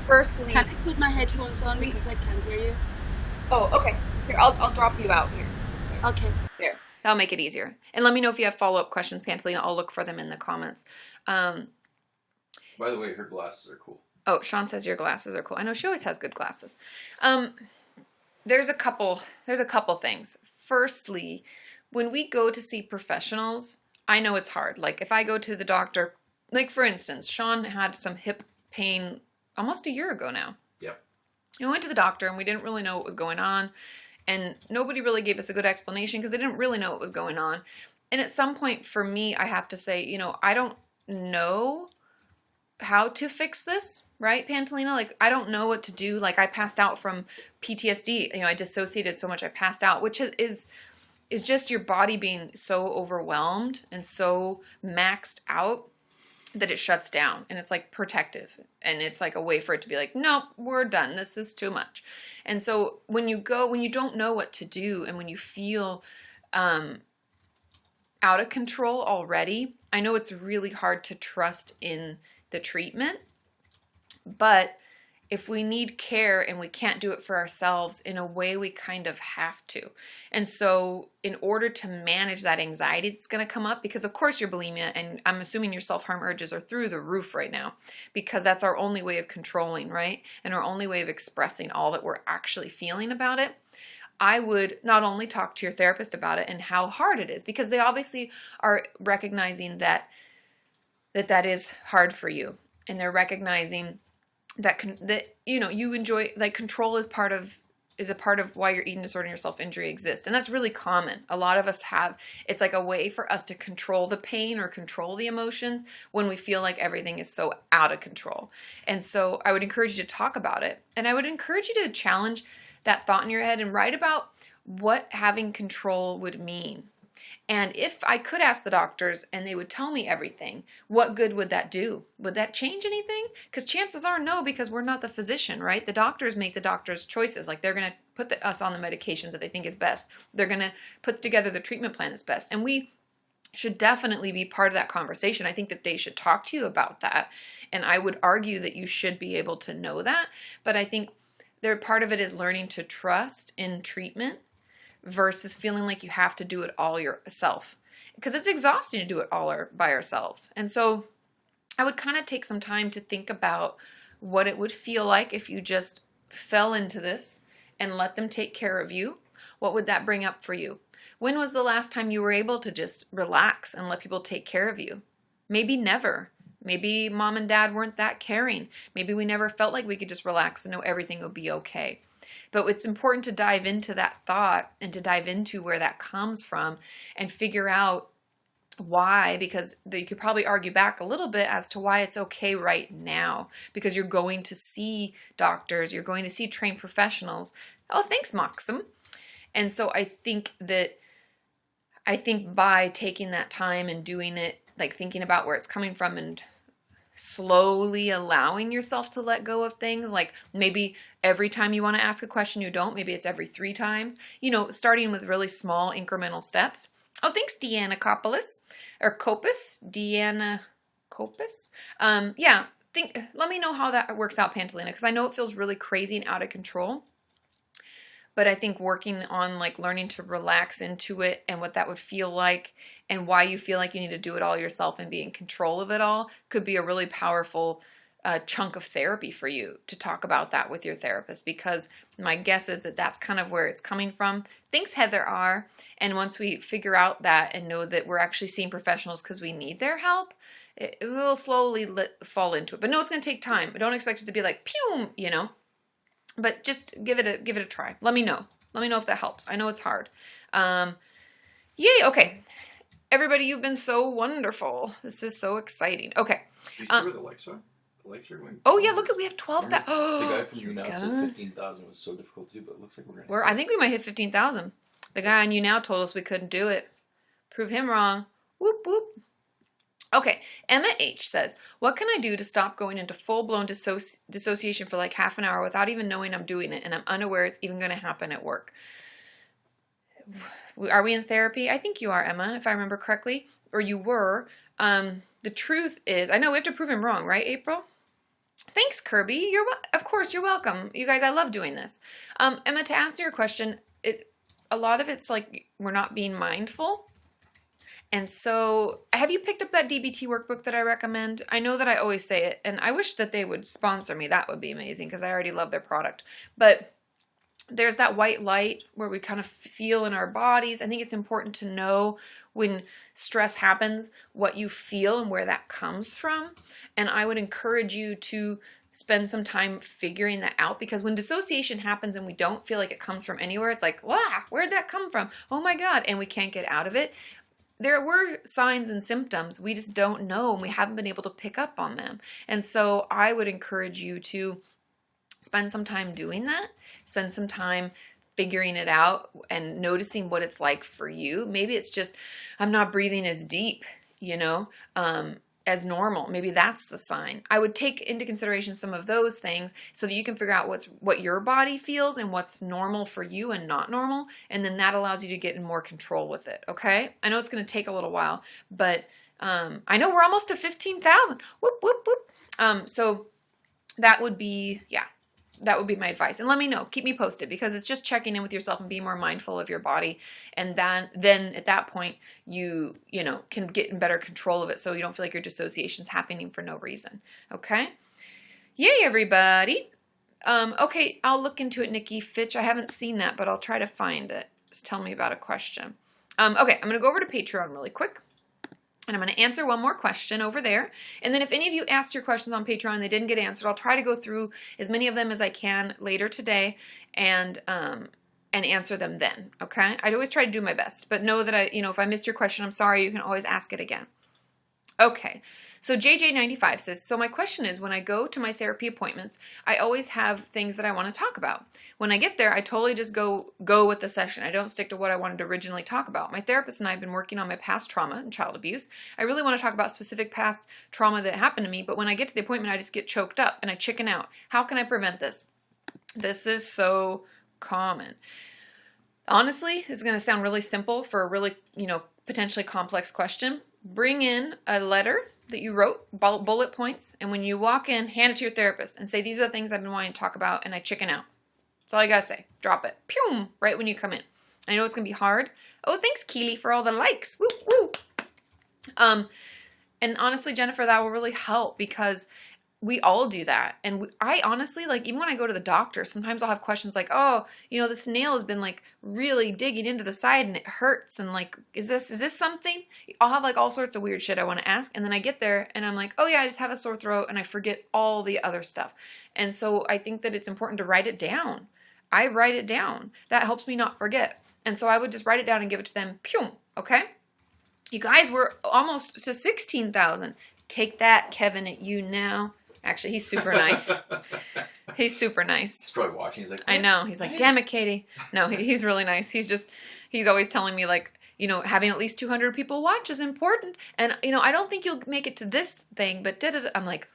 Firstly, Can I put my headphones on because I can't hear you? oh, okay. Here, I'll drop you out here. Okay. There. That'll make it easier. And let me know if you have follow-up questions, Pantalina. I'll look for them in the comments. By the way, her glasses are cool. Oh, Sean says your glasses are cool. I know she always has good glasses. There's a couple things. Firstly, when we go to see professionals, I know it's hard. Like, if I go to the doctor, like, for instance, Sean had some hip pain almost a year ago now. Yep. We went to the doctor and we didn't really know what was going on, and nobody really gave us a good explanation because they didn't really know what was going on. And at some point, for me, I have to say, I don't know how to fix this, right, Pantalina? Like, I don't know what to do. Like, I passed out from PTSD. I dissociated so much I passed out, which is just your body being so overwhelmed and so maxed out that it shuts down, and it's like protective, and it's like a way for it to be like, nope, we're done. This is too much. And so when you don't know what to do, and when you feel out of control already, I know it's really hard to trust in the treatment, but if we need care and we can't do it for ourselves, in a way we kind of have to. And so in order to manage that anxiety that's going to come up, because of course your bulimia, and I'm assuming your self-harm urges, are through the roof right now, because that's our only way of controlling, right? And our only way of expressing all that we're actually feeling about it. I would not only talk to your therapist about it and how hard it is, because they obviously are recognizing that is hard for you, and they're recognizing that you enjoy, like, control is a part of why your eating disorder and your self-injury exist. And that's really common. A lot of us have, it's like a way for us to control the pain or control the emotions when we feel like everything is so out of control. And so I would encourage you to talk about it. And I would encourage you to challenge that thought in your head and write about what having control would mean And if I could ask the doctors and they would tell me everything, what good would that do? Would that change anything? Because chances are no, because we're not the physician, right? The doctors make the doctor's choices. Like they're going to put us on the medication that they think is best. They're going to put together the treatment plan that's best. And we should definitely be part of that conversation. I think that they should talk to you about that. And I would argue that you should be able to know that. But I think part of it is learning to trust in treatment versus feeling like you have to do it all yourself. Because it's exhausting to do it all by ourselves. And so I would kind of take some time to think about what it would feel like if you just fell into this and let them take care of you. What would that bring up for you? When was the last time you were able to just relax and let people take care of you? Maybe never. Maybe mom and dad weren't that caring. Maybe we never felt like we could just relax and know everything would be okay. But it's important to dive into that thought and to dive into where that comes from and figure out why, because you could probably argue back a little bit as to why it's okay right now, because you're going to see doctors, you're going to see trained professionals. Oh, thanks, Maxim. And so I think by taking that time and doing it, like thinking about where it's coming from and slowly allowing yourself to let go of things, like maybe every time you want to ask a question you don't, maybe it's every 3 times, starting with really small incremental steps. Oh, thanks, Deanna Coppolis, or Copus, Deanna Copus. Let me know how that works out, Pantalina, because I know it feels really crazy and out of control. But I think working on like learning to relax into it and what that would feel like and why you feel like you need to do it all yourself and be in control of it all could be a really powerful chunk of therapy for you to talk about that with your therapist, because my guess is that that's kind of where it's coming from. Thanks, Heather R. And once we figure out that and know that we're actually seeing professionals because we need their help, it will slowly fall into it. But no, it's going to take time. Don't expect it to be like, pew, But just give it a try. Let me know. Let me know if that helps. I know it's hard. Yay. Okay. Everybody, you've been so wonderful. This is so exciting. Okay. Do you see where the likes are? The likes are going. Oh yeah, look at we have 12,000. Oh, the guy from YouNow said 15,000 was so difficult to do, but it looks like we're gonna. I think we might hit 15,000. The guy on YouNow told us we couldn't do it. Prove him wrong. Whoop whoop. Okay, Emma H. says, what can I do to stop going into full-blown dissociation for like half an hour without even knowing I'm doing it, and I'm unaware it's even going to happen at work? Are we in therapy? I think you are, Emma, if I remember correctly, or you were. The truth is, I know we have to prove him wrong, right, April? Thanks, Kirby. Of course, you're welcome. You guys, I love doing this. Emma, to answer your question, a lot of it's like we're not being mindful. And so, have you picked up that DBT workbook that I recommend? I know that I always say it, and I wish that they would sponsor me. That would be amazing, because I already love their product. But there's that white light where we kind of feel in our bodies. I think it's important to know when stress happens, what you feel and where that comes from. And I would encourage you to spend some time figuring that out, because when dissociation happens and we don't feel like it comes from anywhere, it's like, wow, where'd that come from? Oh my God, and we can't get out of it. There were signs and symptoms. We just don't know, and we haven't been able to pick up on them. And so I would encourage you to spend some time doing that. Spend some time figuring it out and noticing what it's like for you. Maybe it's just, I'm not breathing as deep, as normal. Maybe that's the sign. I would take into consideration some of those things so that you can figure out what your body feels and what's normal for you and not normal. And then that allows you to get in more control with it. Okay. I know it's going to take a little while, but I know we're almost to 15,000. Whoop, whoop, whoop. So that would be, that would be my advice. And let me know, keep me posted, because it's just checking in with yourself and being more mindful of your body. And then at that point, you can get in better control of it, so you don't feel like your dissociation's happening for no reason. Okay? Yay, everybody. Okay, I'll look into it, Nikki Fitch. I haven't seen that, but I'll try to find it. Just tell me about a question. Okay, I'm going to go over to Patreon really quick. And I'm going to answer one more question over there. And then if any of you asked your questions on Patreon and they didn't get answered, I'll try to go through as many of them as I can later today and answer them then. Okay? I'd always try to do my best. But know that if I missed your question, I'm sorry. You can always ask it again. Okay, so JJ95 says, so my question is, when I go to my therapy appointments, I always have things that I want to talk about. When I get there, I totally just go with the session. I don't stick to what I wanted to originally talk about. My therapist and I have been working on my past trauma and child abuse. I really want to talk about specific past trauma that happened to me, but when I get to the appointment, I just get choked up and I chicken out. How can I prevent this? This is so common. Honestly, it's going to sound really simple for a really, potentially complex question. Bring in a letter that you wrote, bullet points, and when you walk in, hand it to your therapist and say, these are the things I've been wanting to talk about, and I chicken out. That's all you gotta say. Drop it. Pew! Right when you come in. I know it's gonna be hard. Oh, thanks, Keely, for all the likes. Woo, woo. And honestly, Jennifer, that will really help because we all do that. And I honestly, even when I go to the doctor, sometimes I'll have questions like, oh, this nail has been really digging into the side and it hurts. And is this something? I'll have all sorts of weird shit I want to ask. And then I get there and I'm like, oh yeah, I just have a sore throat, and I forget all the other stuff. And so I think that it's important to write it down. I write it down. That helps me not forget. And so I would just write it down and give it to them. Pew! Okay? You guys, we're almost to 16,000. Take that, Kevin, at YouNow. Actually, he's super nice. He's super nice. He's probably watching. He's like, I know. He's like, damn it, Katie. No, he's really nice. He's always telling me having at least 200 people watch is important. And, I don't think you'll make it to this thing, but I'm like,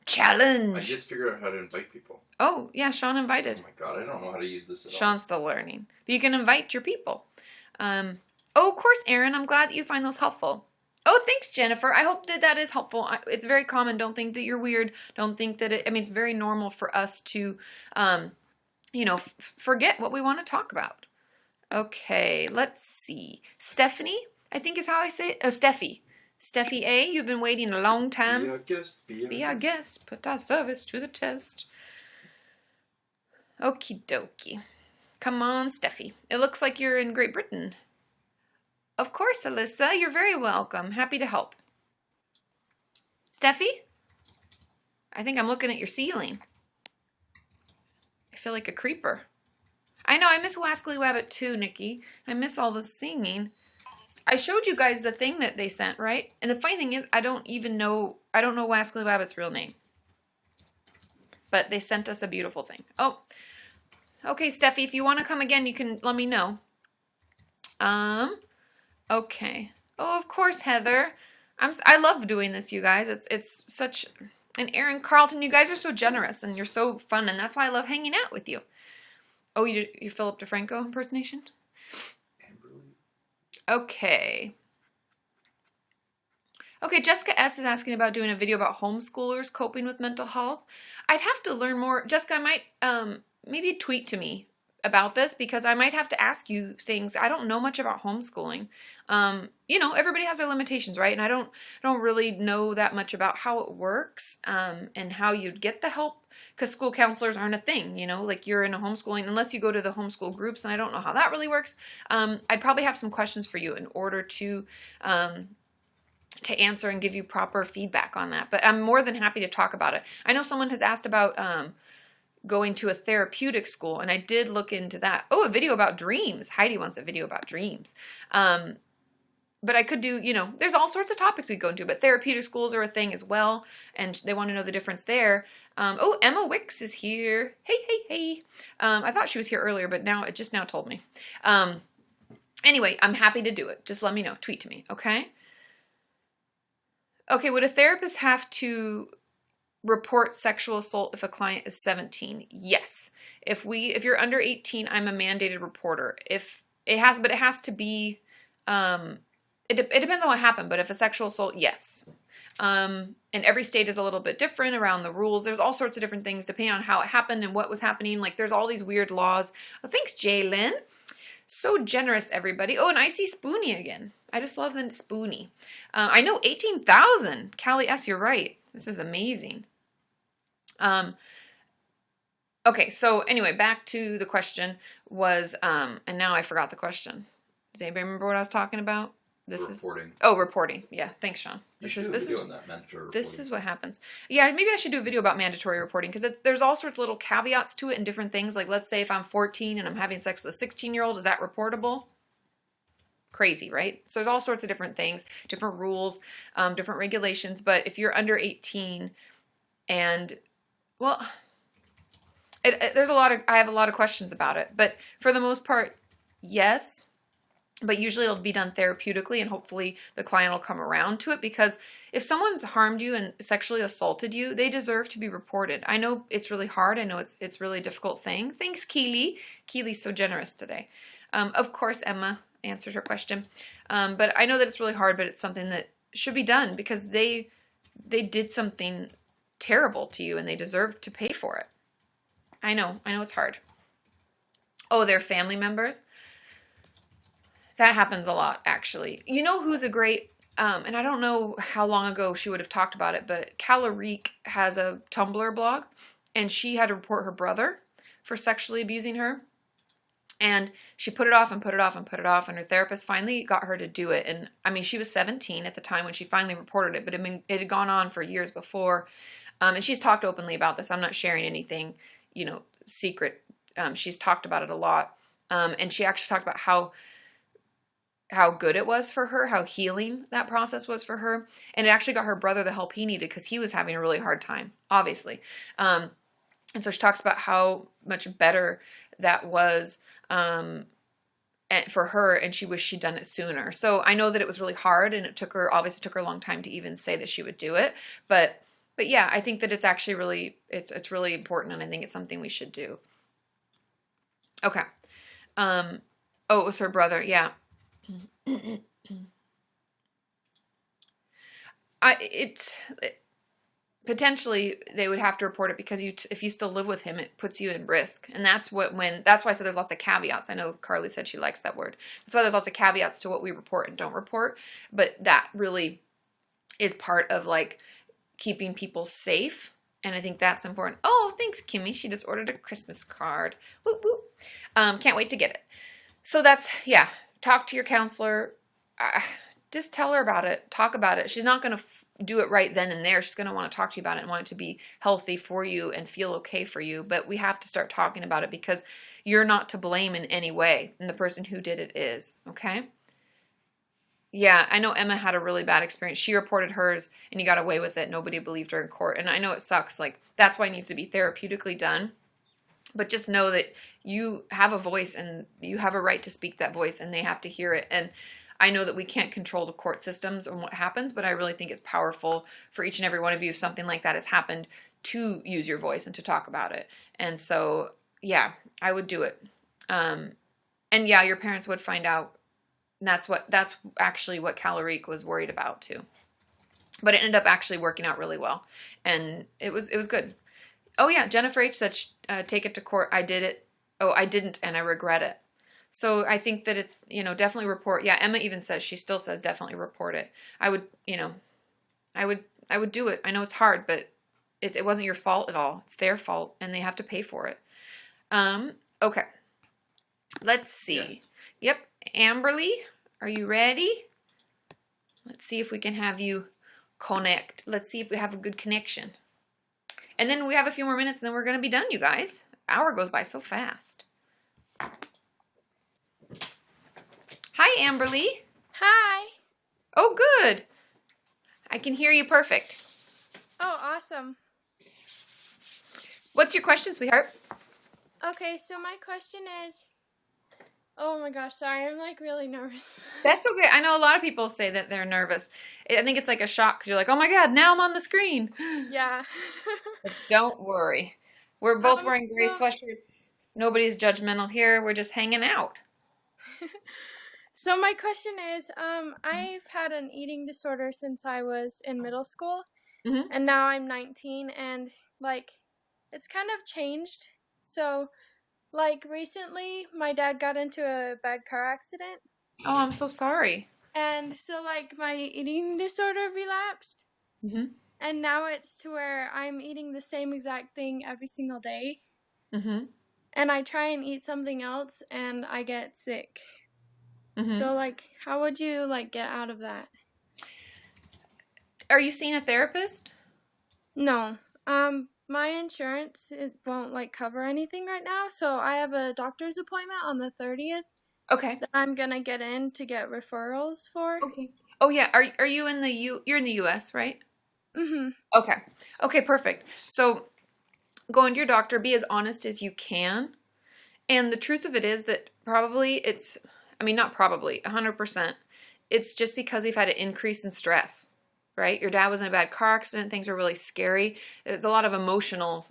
challenge. I just figured out how to invite people. Oh, yeah, Sean invited. Oh my God, I don't know how to use this at all. Sean's still learning. But you can invite your people. Oh, of course, Aaron. I'm glad that you find those helpful. Oh, thanks, Jennifer. I hope that is helpful. It's very common. Don't think that you're weird. Don't think that it's very normal for us to, forget what we want to talk about. Okay, let's see. Stephanie, I think is how I say it. Oh, Steffi. Steffi A., you've been waiting a long time. Be our guest. Be our guest. Put our service to the test. Okie dokie. Come on, Steffi. It looks like you're in Great Britain. Of course, Alyssa. You're very welcome. Happy to help. Steffi? I think I'm looking at your ceiling. I feel like a creeper. I know, I miss Wascally Wabbit too, Nikki. I miss all the singing. I showed you guys the thing that they sent, right? And the funny thing is, I don't know Wascally Wabbit's real name. But they sent us a beautiful thing. Oh, okay, Steffi, if you want to come again, you can let me know. Okay. Oh, of course, Heather. I love doing this, you guys. It's such... And Aaron, Carlton, you guys are so generous and you're so fun, and that's why I love hanging out with you. Oh, your Philip DeFranco impersonation? Okay. Okay, Jessica S. is asking about doing a video about homeschoolers coping with mental health. I'd have to learn more. Jessica, I might maybe tweet to me about this because I might have to ask you things. I don't know much about homeschooling. Everybody has their limitations, right? And I don't really know that much about how it works and how you'd get the help, because school counselors aren't a thing, you're in a homeschooling, unless you go to the homeschool groups, and I don't know how that really works. I'd probably have some questions for you in order to answer and give you proper feedback on that. But I'm more than happy to talk about it. I know someone has asked about going to a therapeutic school, and I did look into that. Oh, a video about dreams. Heidi wants a video about dreams. But I could do, there's all sorts of topics we go into, but therapeutic schools are a thing as well, and they want to know the difference there. Oh, Emma Wicks is here. Hey. I thought she was here earlier, but it just now told me. Anyway, I'm happy to do it. Just let me know. Tweet to me, okay? Okay, would a therapist have to report sexual assault if a client is 17? Yes. If you're under 18, I'm a mandated reporter. But it has to be, it depends on what happened, but if a sexual assault, yes. And every state is a little bit different around the rules. There's all sorts of different things depending on how it happened and what was happening. There's all these weird laws. Oh, thanks, Jaylyn. So generous, everybody. Oh, and I see Spoonie again. I just love the Spoonie. I know 18,000. Callie S., you're right. This is amazing. Okay, so anyway, back to the question was, and now I forgot the question. Does anybody remember what I was talking about? Reporting. Reporting. Yeah, thanks, Sean. This is what happens. Yeah, maybe I should do a video about mandatory reporting, because there's all sorts of little caveats to it and different things. Let's say if I'm 14 and I'm having sex with a 16-year-old, is that reportable? crazy, right? So there's all sorts of different things, different rules, different regulations. But if you're under 18 and, well, there's I have a lot of questions about it. But for the most part, yes. But usually it'll be done therapeutically, and hopefully the client will come around to it, because if someone's harmed you and sexually assaulted you, they deserve to be reported. I know it's really hard. I know it's really a difficult thing. Thanks, Keely. Keely's so generous today. Of course, Emma answered her question. But I know that it's really hard, but it's something that should be done, because they did something terrible to you and they deserve to pay for it. I know it's hard. Oh, they're family members? That happens a lot, actually. You know who's a great, and I don't know how long ago she would have talked about it, but Calorique has a Tumblr blog, and she had to report her brother for sexually abusing her. And she put it off and put it off and put it off, and her therapist finally got her to do it. And I mean, she was 17 at the time when she finally reported it, but it had gone on for years before. And she's talked openly about this. I'm not sharing anything, secret. She's talked about it a lot. And she actually talked about how good it was for her, how healing that process was for her. And it actually got her brother the help he needed, because he was having a really hard time, obviously. And so she talks about how much better that was for her, and she wished she'd done it sooner. So I know that it was really hard, and it took her a long time to even say that she would do it. But yeah, I think that it's actually really, it's really important, and I think it's something we should do. Okay. Oh, it was her brother. Yeah. Potentially they would have to report it, because if you still live with him, it puts you in risk. And that's why I said there's lots of caveats. I know Carly said she likes that word. That's why there's lots of caveats to what we report and don't report. But that really is part of like keeping people safe. And I think that's important. Oh, thanks, Kimmy. She just ordered a Christmas card. Whoop, whoop. Can't wait to get it. So yeah, talk to your counselor. Just tell her about it. Talk about it. She's not going to do it right then and there. She's going to want to talk to you about it and want it to be healthy for you and feel okay for you. But we have to start talking about it, because you're not to blame in any way, and the person who did it is. Okay? Yeah, I know Emma had a really bad experience. She reported hers, and he got away with it. Nobody believed her in court. And I know it sucks. Like, that's why it needs to be therapeutically done. But just know that you have a voice, and you have a right to speak that voice, and they have to hear it. And I know that we can't control the court systems and what happens, but I really think it's powerful for each and every one of you, if something like that has happened, to use your voice and to talk about it. And so, yeah, I would do it. And yeah, your parents would find out. And that's actually what Calorique was worried about too. But it ended up actually working out really well, and it was good. Oh yeah, Jennifer H said take it to court. I did it. Oh, I didn't, and I regret it. So I think that it's, definitely report. Yeah, Emma even says, she still says definitely report it. I would do it. I know it's hard, but it wasn't your fault at all. It's their fault, and they have to pay for it. Okay. Let's see. Yes. Yep. Amberly, are you ready? Let's see if we can have you connect. Let's see if we have a good connection. And then we have a few more minutes, and then we're going to be done, you guys. Hour goes by so fast. Hi, Amberly. Hi. Oh, good. I can hear you perfect. Oh, awesome. What's your question, sweetheart? Okay, so my question is, oh my gosh, sorry, I'm like really nervous. That's okay. I know a lot of people say that they're nervous. I think it's like a shock, because you're like, oh my God, now I'm on the screen. Yeah. But don't worry. We're both wearing gray sweatshirts. Nobody's judgmental here. We're just hanging out. So my question is, I've had an eating disorder since I was in middle school, and now I'm 19, and like, it's kind of changed. So, like, recently, my dad got into a bad car accident. Oh, I'm so sorry. And so, like, my eating disorder relapsed. And now it's to where I'm eating the same exact thing every single day. And I try and eat something else, and I get sick. So, like, how would you, like, get out of that? Are you seeing a therapist? No. My insurance, it won't, like, cover anything right now. So I have a doctor's appointment on the 30th. Okay. that I'm gonna get in to get referrals for. Okay. Oh yeah. Are you in the you're in the US, right? Mhm. Okay. Okay, perfect. So go into your doctor, be as honest as you can. And the truth of it is that probably it's, I mean, not probably, 100%. It's just because we've had an increase in stress, right? Your dad was in a bad car accident. Things are really scary. There's a lot of emotional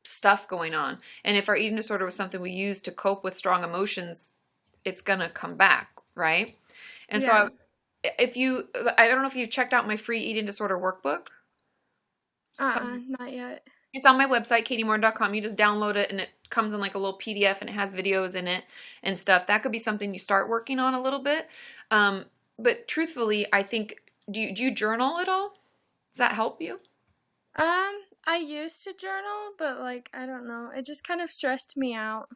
stuff going on. And if our eating disorder was something we use to cope with strong emotions, it's going to come back, right? And Yeah. so I don't know if you've checked out my free eating disorder workbook. Not yet. It's on my website, katimorton.com. You just download it and it comes in like a little PDF and it has videos in it and stuff. That could be something you start working on a little bit. But truthfully, I think, do you journal at all? Does that help you? I used to journal, but like I don't know, it just kind of stressed me out.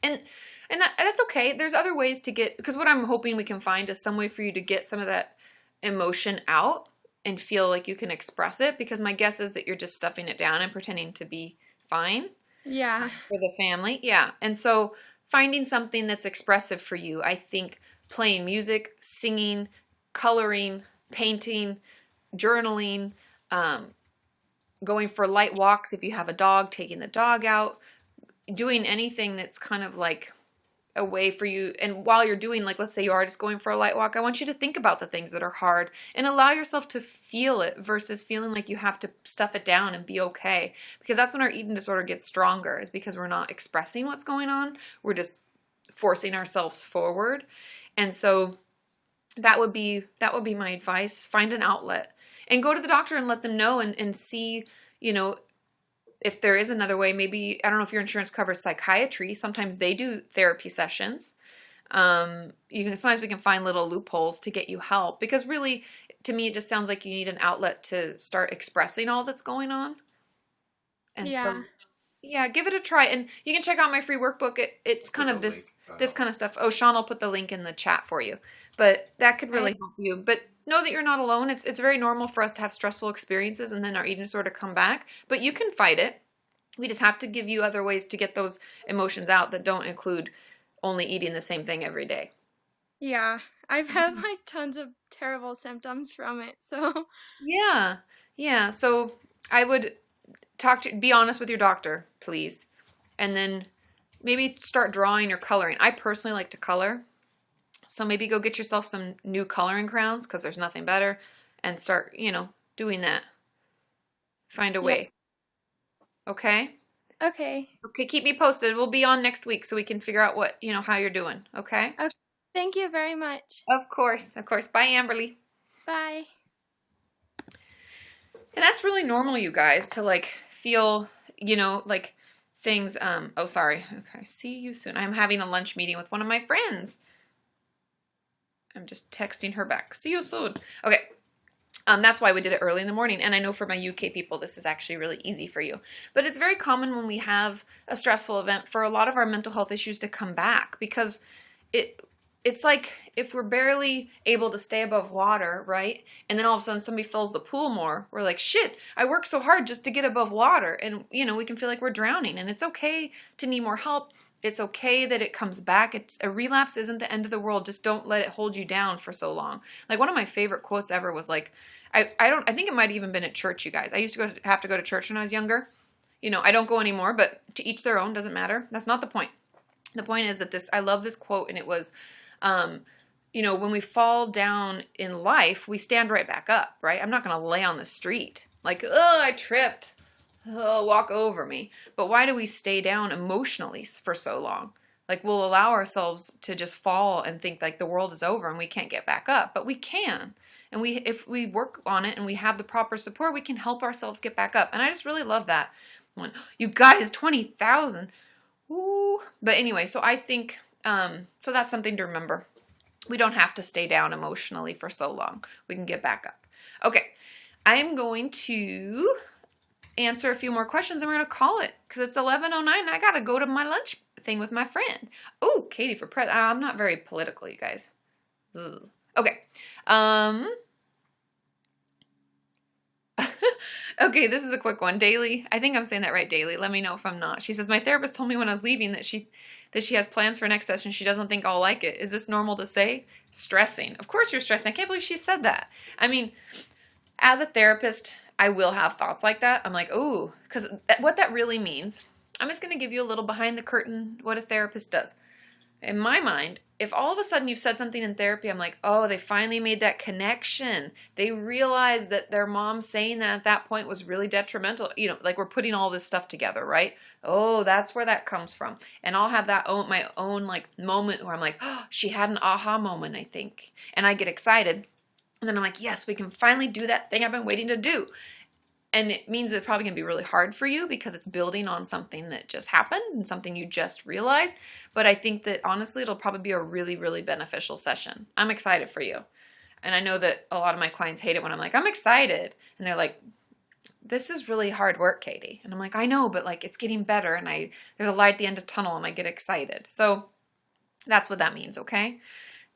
And that's okay. There's other ways to get, because what I'm hoping we can find is some way for you to get some of that emotion out and feel like you can express it, because my guess is that you're just stuffing it down and pretending to be fine Yeah. for the family. Yeah. And so finding something that's expressive for you, I think playing music, singing, coloring, painting, journaling, going for light walks if you have a dog, taking the dog out, doing anything that's kind of like a way for you. And while you're doing, like, let's say you are just going for a light walk, I want you to think about the things that are hard and allow yourself to feel it versus feeling like you have to stuff it down and be okay. Because that's when our eating disorder gets stronger, is because we're not expressing what's going on. We're just forcing ourselves forward. And so that would be my advice. Find an outlet and go to the doctor and let them know and see, you know, if there is another way. Maybe, I don't know if your insurance covers psychiatry. Sometimes they do therapy sessions. Sometimes we can find little loopholes to get you help, because really, to me, it just sounds like you need an outlet to start expressing all that's going on. And Yeah. so, yeah, give it a try. And you can check out my free workbook. It's kind of this kind of stuff. Oh, Sean will put the link in the chat for you. But that could really help you. But know that you're not alone. It's very normal for us to have stressful experiences and then our eating disorder come back. But you can fight it. We just have to give you other ways to get those emotions out that don't include only eating the same thing every day. Yeah. I've had like tons of terrible symptoms from it. So Yeah. Yeah. So I would be honest with your doctor, please. And then maybe start drawing or coloring. I personally like to color. So maybe go get yourself some new coloring crayons, because there's nothing better, and start, doing that. Find a way. Okay? Okay. Okay, keep me posted. We'll be on next week so we can figure out what, how you're doing. Okay? Okay. Thank you very much. Of course. Of course. Bye, Amberly. Bye. And that's really normal, you guys, to like feel, like things, oh, sorry. Okay, see you soon. I'm having a lunch meeting with one of my friends. I'm just texting her back. See you soon. Okay. That's why we did it early in the morning. And I know for my UK people, this is actually really easy for you. But it's very common when we have a stressful event for a lot of our mental health issues to come back, because it's like if we're barely able to stay above water, right? And then all of a sudden somebody fills the pool more. We're like, shit, I worked so hard just to get above water. And, we can feel like we're drowning. And it's okay to need more help. It's okay that it comes back. A relapse isn't the end of the world. Just don't let it hold you down for so long. Like, one of my favorite quotes ever was like, I think it might have even been at church, you guys. I used to have to go to church when I was younger. I don't go anymore, but to each their own, doesn't matter. That's not the point. The point is that I love this quote, and it was, when we fall down in life, we stand right back up, right? I'm not going to lay on the street like, oh, I tripped. Oh, walk over me. But why do we stay down emotionally for so long? Like, we'll allow ourselves to just fall and think like the world is over and we can't get back up, but we can. And if we work on it and we have the proper support, we can help ourselves get back up. And I just really love that one. You guys, 20,000. Ooh. But anyway, so I think, so that's something to remember. We don't have to stay down emotionally for so long. We can get back up. Okay. I'm going to answer a few more questions and we're going to call it, because it's 11:09 and I got to go to my lunch thing with my friend. Oh, Katie for president. I'm not very political, you guys. Ugh. Okay. Okay, this is a quick one. Daily, I think I'm saying that right, Daily. Let me know if I'm not. She says, my therapist told me when I was leaving that she has plans for next session. She doesn't think I'll like it. Is this normal to say? Stressing. Of course you're stressing. I can't believe she said that. I mean, as a therapist, I will have thoughts like that. I'm like, ooh, because what that really means, I'm just going to give you a little behind the curtain what a therapist does. In my mind, if all of a sudden you've said something in therapy, I'm like, oh, they finally made that connection. They realized that their mom saying that at that point was really detrimental. You know, like we're putting all this stuff together, right? Oh, that's where that comes from. And I'll have my own like moment where I'm like, oh, she had an aha moment, I think. And I get excited. And then I'm like, yes, we can finally do that thing I've been waiting to do. And it means it's probably going to be really hard for you because it's building on something that just happened and something you just realized. But I think that honestly, it'll probably be a really, really beneficial session. I'm excited for you. And I know that a lot of my clients hate it when I'm like, I'm excited. And they're like, this is really hard work, Katie. And I'm like, I know, but like it's getting better. And there's a light at the end of the tunnel and I get excited. So that's what that means, okay?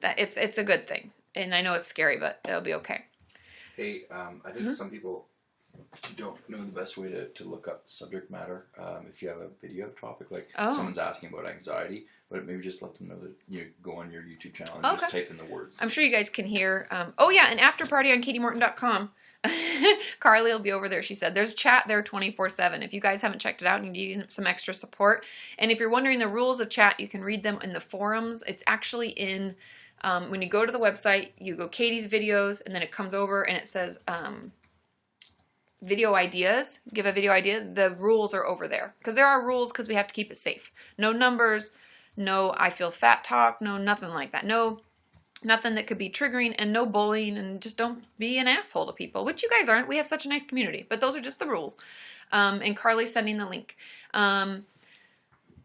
That it's a good thing. And I know it's scary, but it'll be okay. Hey, I think some people don't know the best way to look up subject matter. If you have a video topic, like someone's asking about anxiety, but maybe just let them know that you go on your YouTube channel and just type in the words. I'm sure you guys can hear. Oh yeah, an after party on KatiMorton.com. Carly will be over there. She said there's chat there 24/7. If you guys haven't checked it out and you need some extra support, and if you're wondering the rules of chat, you can read them in the forums. It's actually in when you go to the website, you go Katie's videos, and then it comes over and it says video ideas. Give a video idea. The rules are over there because there are rules because we have to keep it safe. No numbers, no I feel fat talk, no nothing like that. No. Nothing that could be triggering, and no bullying, and just don't be an asshole to people, which you guys aren't. We have such a nice community, but those are just the rules. And Carly's sending the link.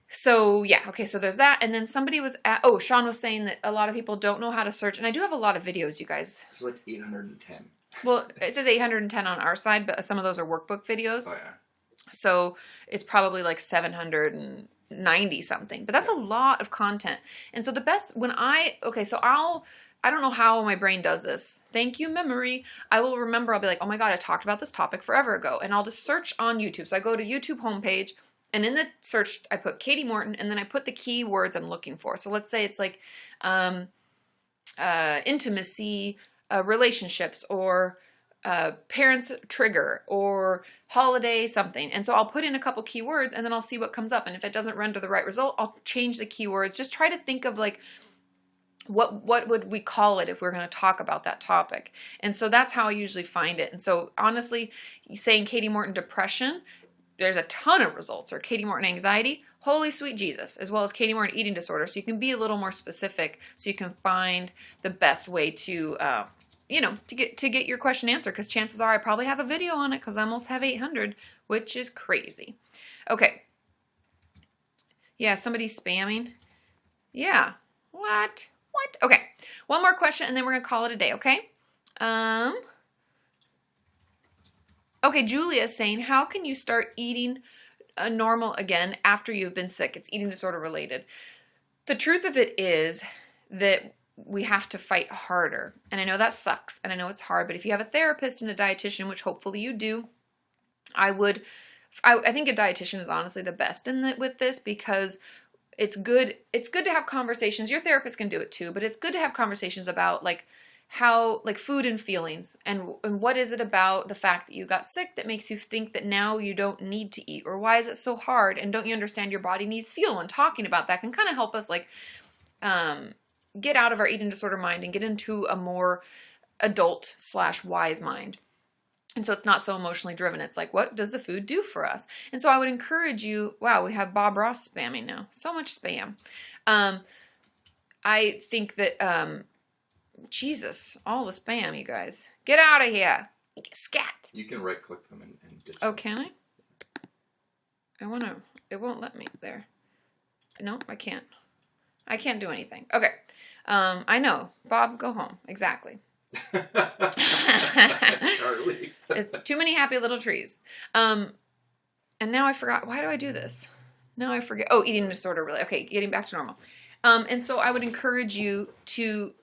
So yeah, okay, so there's that. And then somebody was Sean was saying that a lot of people don't know how to search, and I do have a lot of videos, you guys. There's like 810. Well, it says 810 on our side, but some of those are workbook videos. Oh yeah. So it's probably like 790 something, but that's a lot of content. And so the best I don't know how my brain does this. Thank you, memory. I will remember, I'll be like, oh my God, I talked about this topic forever ago. And I'll just search on YouTube. So I go to YouTube homepage, and in the search, I put Kati Morton, and then I put the keywords I'm looking for. So let's say it's like intimacy, relationships, or parents trigger, or holiday something. And so I'll put in a couple keywords and then I'll see what comes up. And if it doesn't render the right result, I'll change the keywords. Just try to think of like, what would we call it if we're going to talk about that topic? And so that's how I usually find it. And so honestly, you saying Kati Morton depression, there's a ton of results, or Kati Morton anxiety, holy sweet Jesus, as well as Kati Morton eating disorder. So you can be a little more specific so you can find the best way to to get your question answered, because chances are I probably have a video on it because I almost have 800, which is crazy. Okay. Yeah, somebody's spamming. Yeah. What? Okay. One more question and then we're going to call it a day, okay? Okay, Julia's saying, how can you start eating normal again after you've been sick? It's eating disorder related. The truth of it is that we have to fight harder. And I know that sucks, and I know it's hard, but if you have a therapist and a dietitian, which hopefully you do, I think a dietitian is honestly the best with this, because it's good to have conversations. Your therapist can do it too, but it's good to have conversations about like how, like food and feelings, and what is it about the fact that you got sick that makes you think that now you don't need to eat, or why is it so hard, and don't you understand your body needs fuel? And talking about that can kind of help us like get out of our eating disorder mind and get into a more adult/wise mind. And so it's not so emotionally driven. It's like, what does the food do for us? And so I would encourage you, wow, we have Bob Ross spamming now. So much spam. I think that, Jesus, all the spam, you guys. Get out of here. Scat. You can right click them and ditch Oh, them. can I? It won't let me there. No, I can't. I can't do anything. Okay. I know. Bob, go home. Exactly. Charlie. It's too many happy little trees. And now I forgot. Why do I do this? Now I forget. Oh, eating disorder, really. Okay, getting back to normal. And so I would encourage you to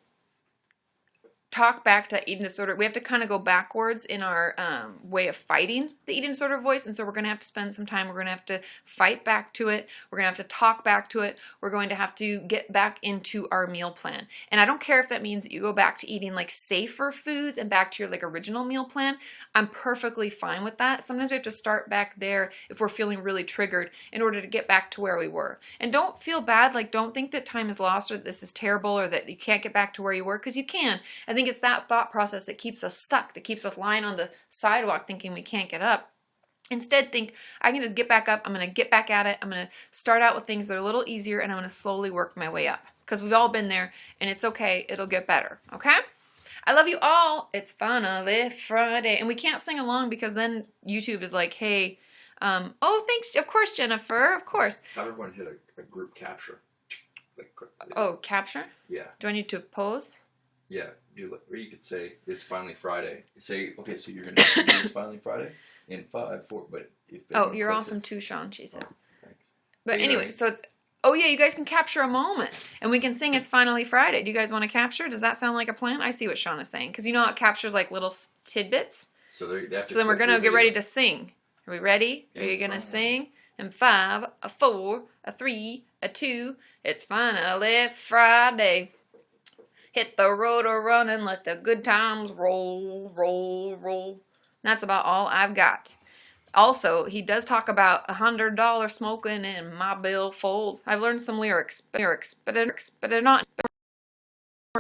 talk back to eating disorder. We have to kind of go backwards in our way of fighting the eating disorder voice. And so we're going to have to spend some time. We're going to have to fight back to it. We're going to have to talk back to it. We're going to have to get back into our meal plan. And I don't care if that means that you go back to eating like safer foods and back to your like original meal plan. I'm perfectly fine with that. Sometimes we have to start back there if we're feeling really triggered in order to get back to where we were. And don't feel bad. Like, don't think that time is lost or that this is terrible or that you can't get back to where you were, because you can. I think it's that thought process that keeps us stuck, that keeps us lying on the sidewalk thinking we can't get up. Instead, think, I can just get back up. I'm going to get back at it. I'm going to start out with things that are a little easier, and I'm going to slowly work my way up, because we've all been there, and it's okay. It'll get better, okay? I love you all. It's finally Friday. And we can't sing along because then YouTube is like, hey, oh, thanks. Of course, Jennifer. Of course. Have everyone hit a group capture. Like, oh, capture? Yeah. Do I need to pose? Yeah. Or you could say, it's finally Friday. Say, okay, so you're going to do it's finally Friday in 5, 4, but if oh, you're awesome too, Sean, she says. Oh, thanks. But anyway, so it's, oh yeah, you guys can capture a moment. And we can sing It's Finally Friday. Do you guys want to capture? Does that sound like a plan? I see what Sean is saying. Because you know how it captures like little tidbits? So then we're going to get ready to sing. Are we ready? Are you going to sing? In 5, a 4, a 3, a 2, it's finally Friday. Hit the road or run and let the good times roll, roll, roll. That's about all I've got. Also, he does talk about $100 smoking in my billfold. I've learned some lyrics, but they're not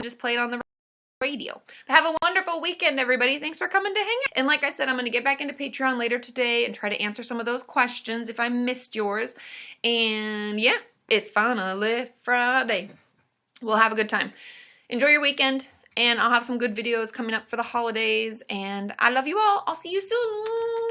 just played on the radio. Have a wonderful weekend, everybody. Thanks for coming to hang out. And like I said, I'm going to get back into Patreon later today and try to answer some of those questions if I missed yours. And yeah, it's finally Friday. We'll have a good time. Enjoy your weekend, and I'll have some good videos coming up for the holidays. And I love you all. I'll see you soon.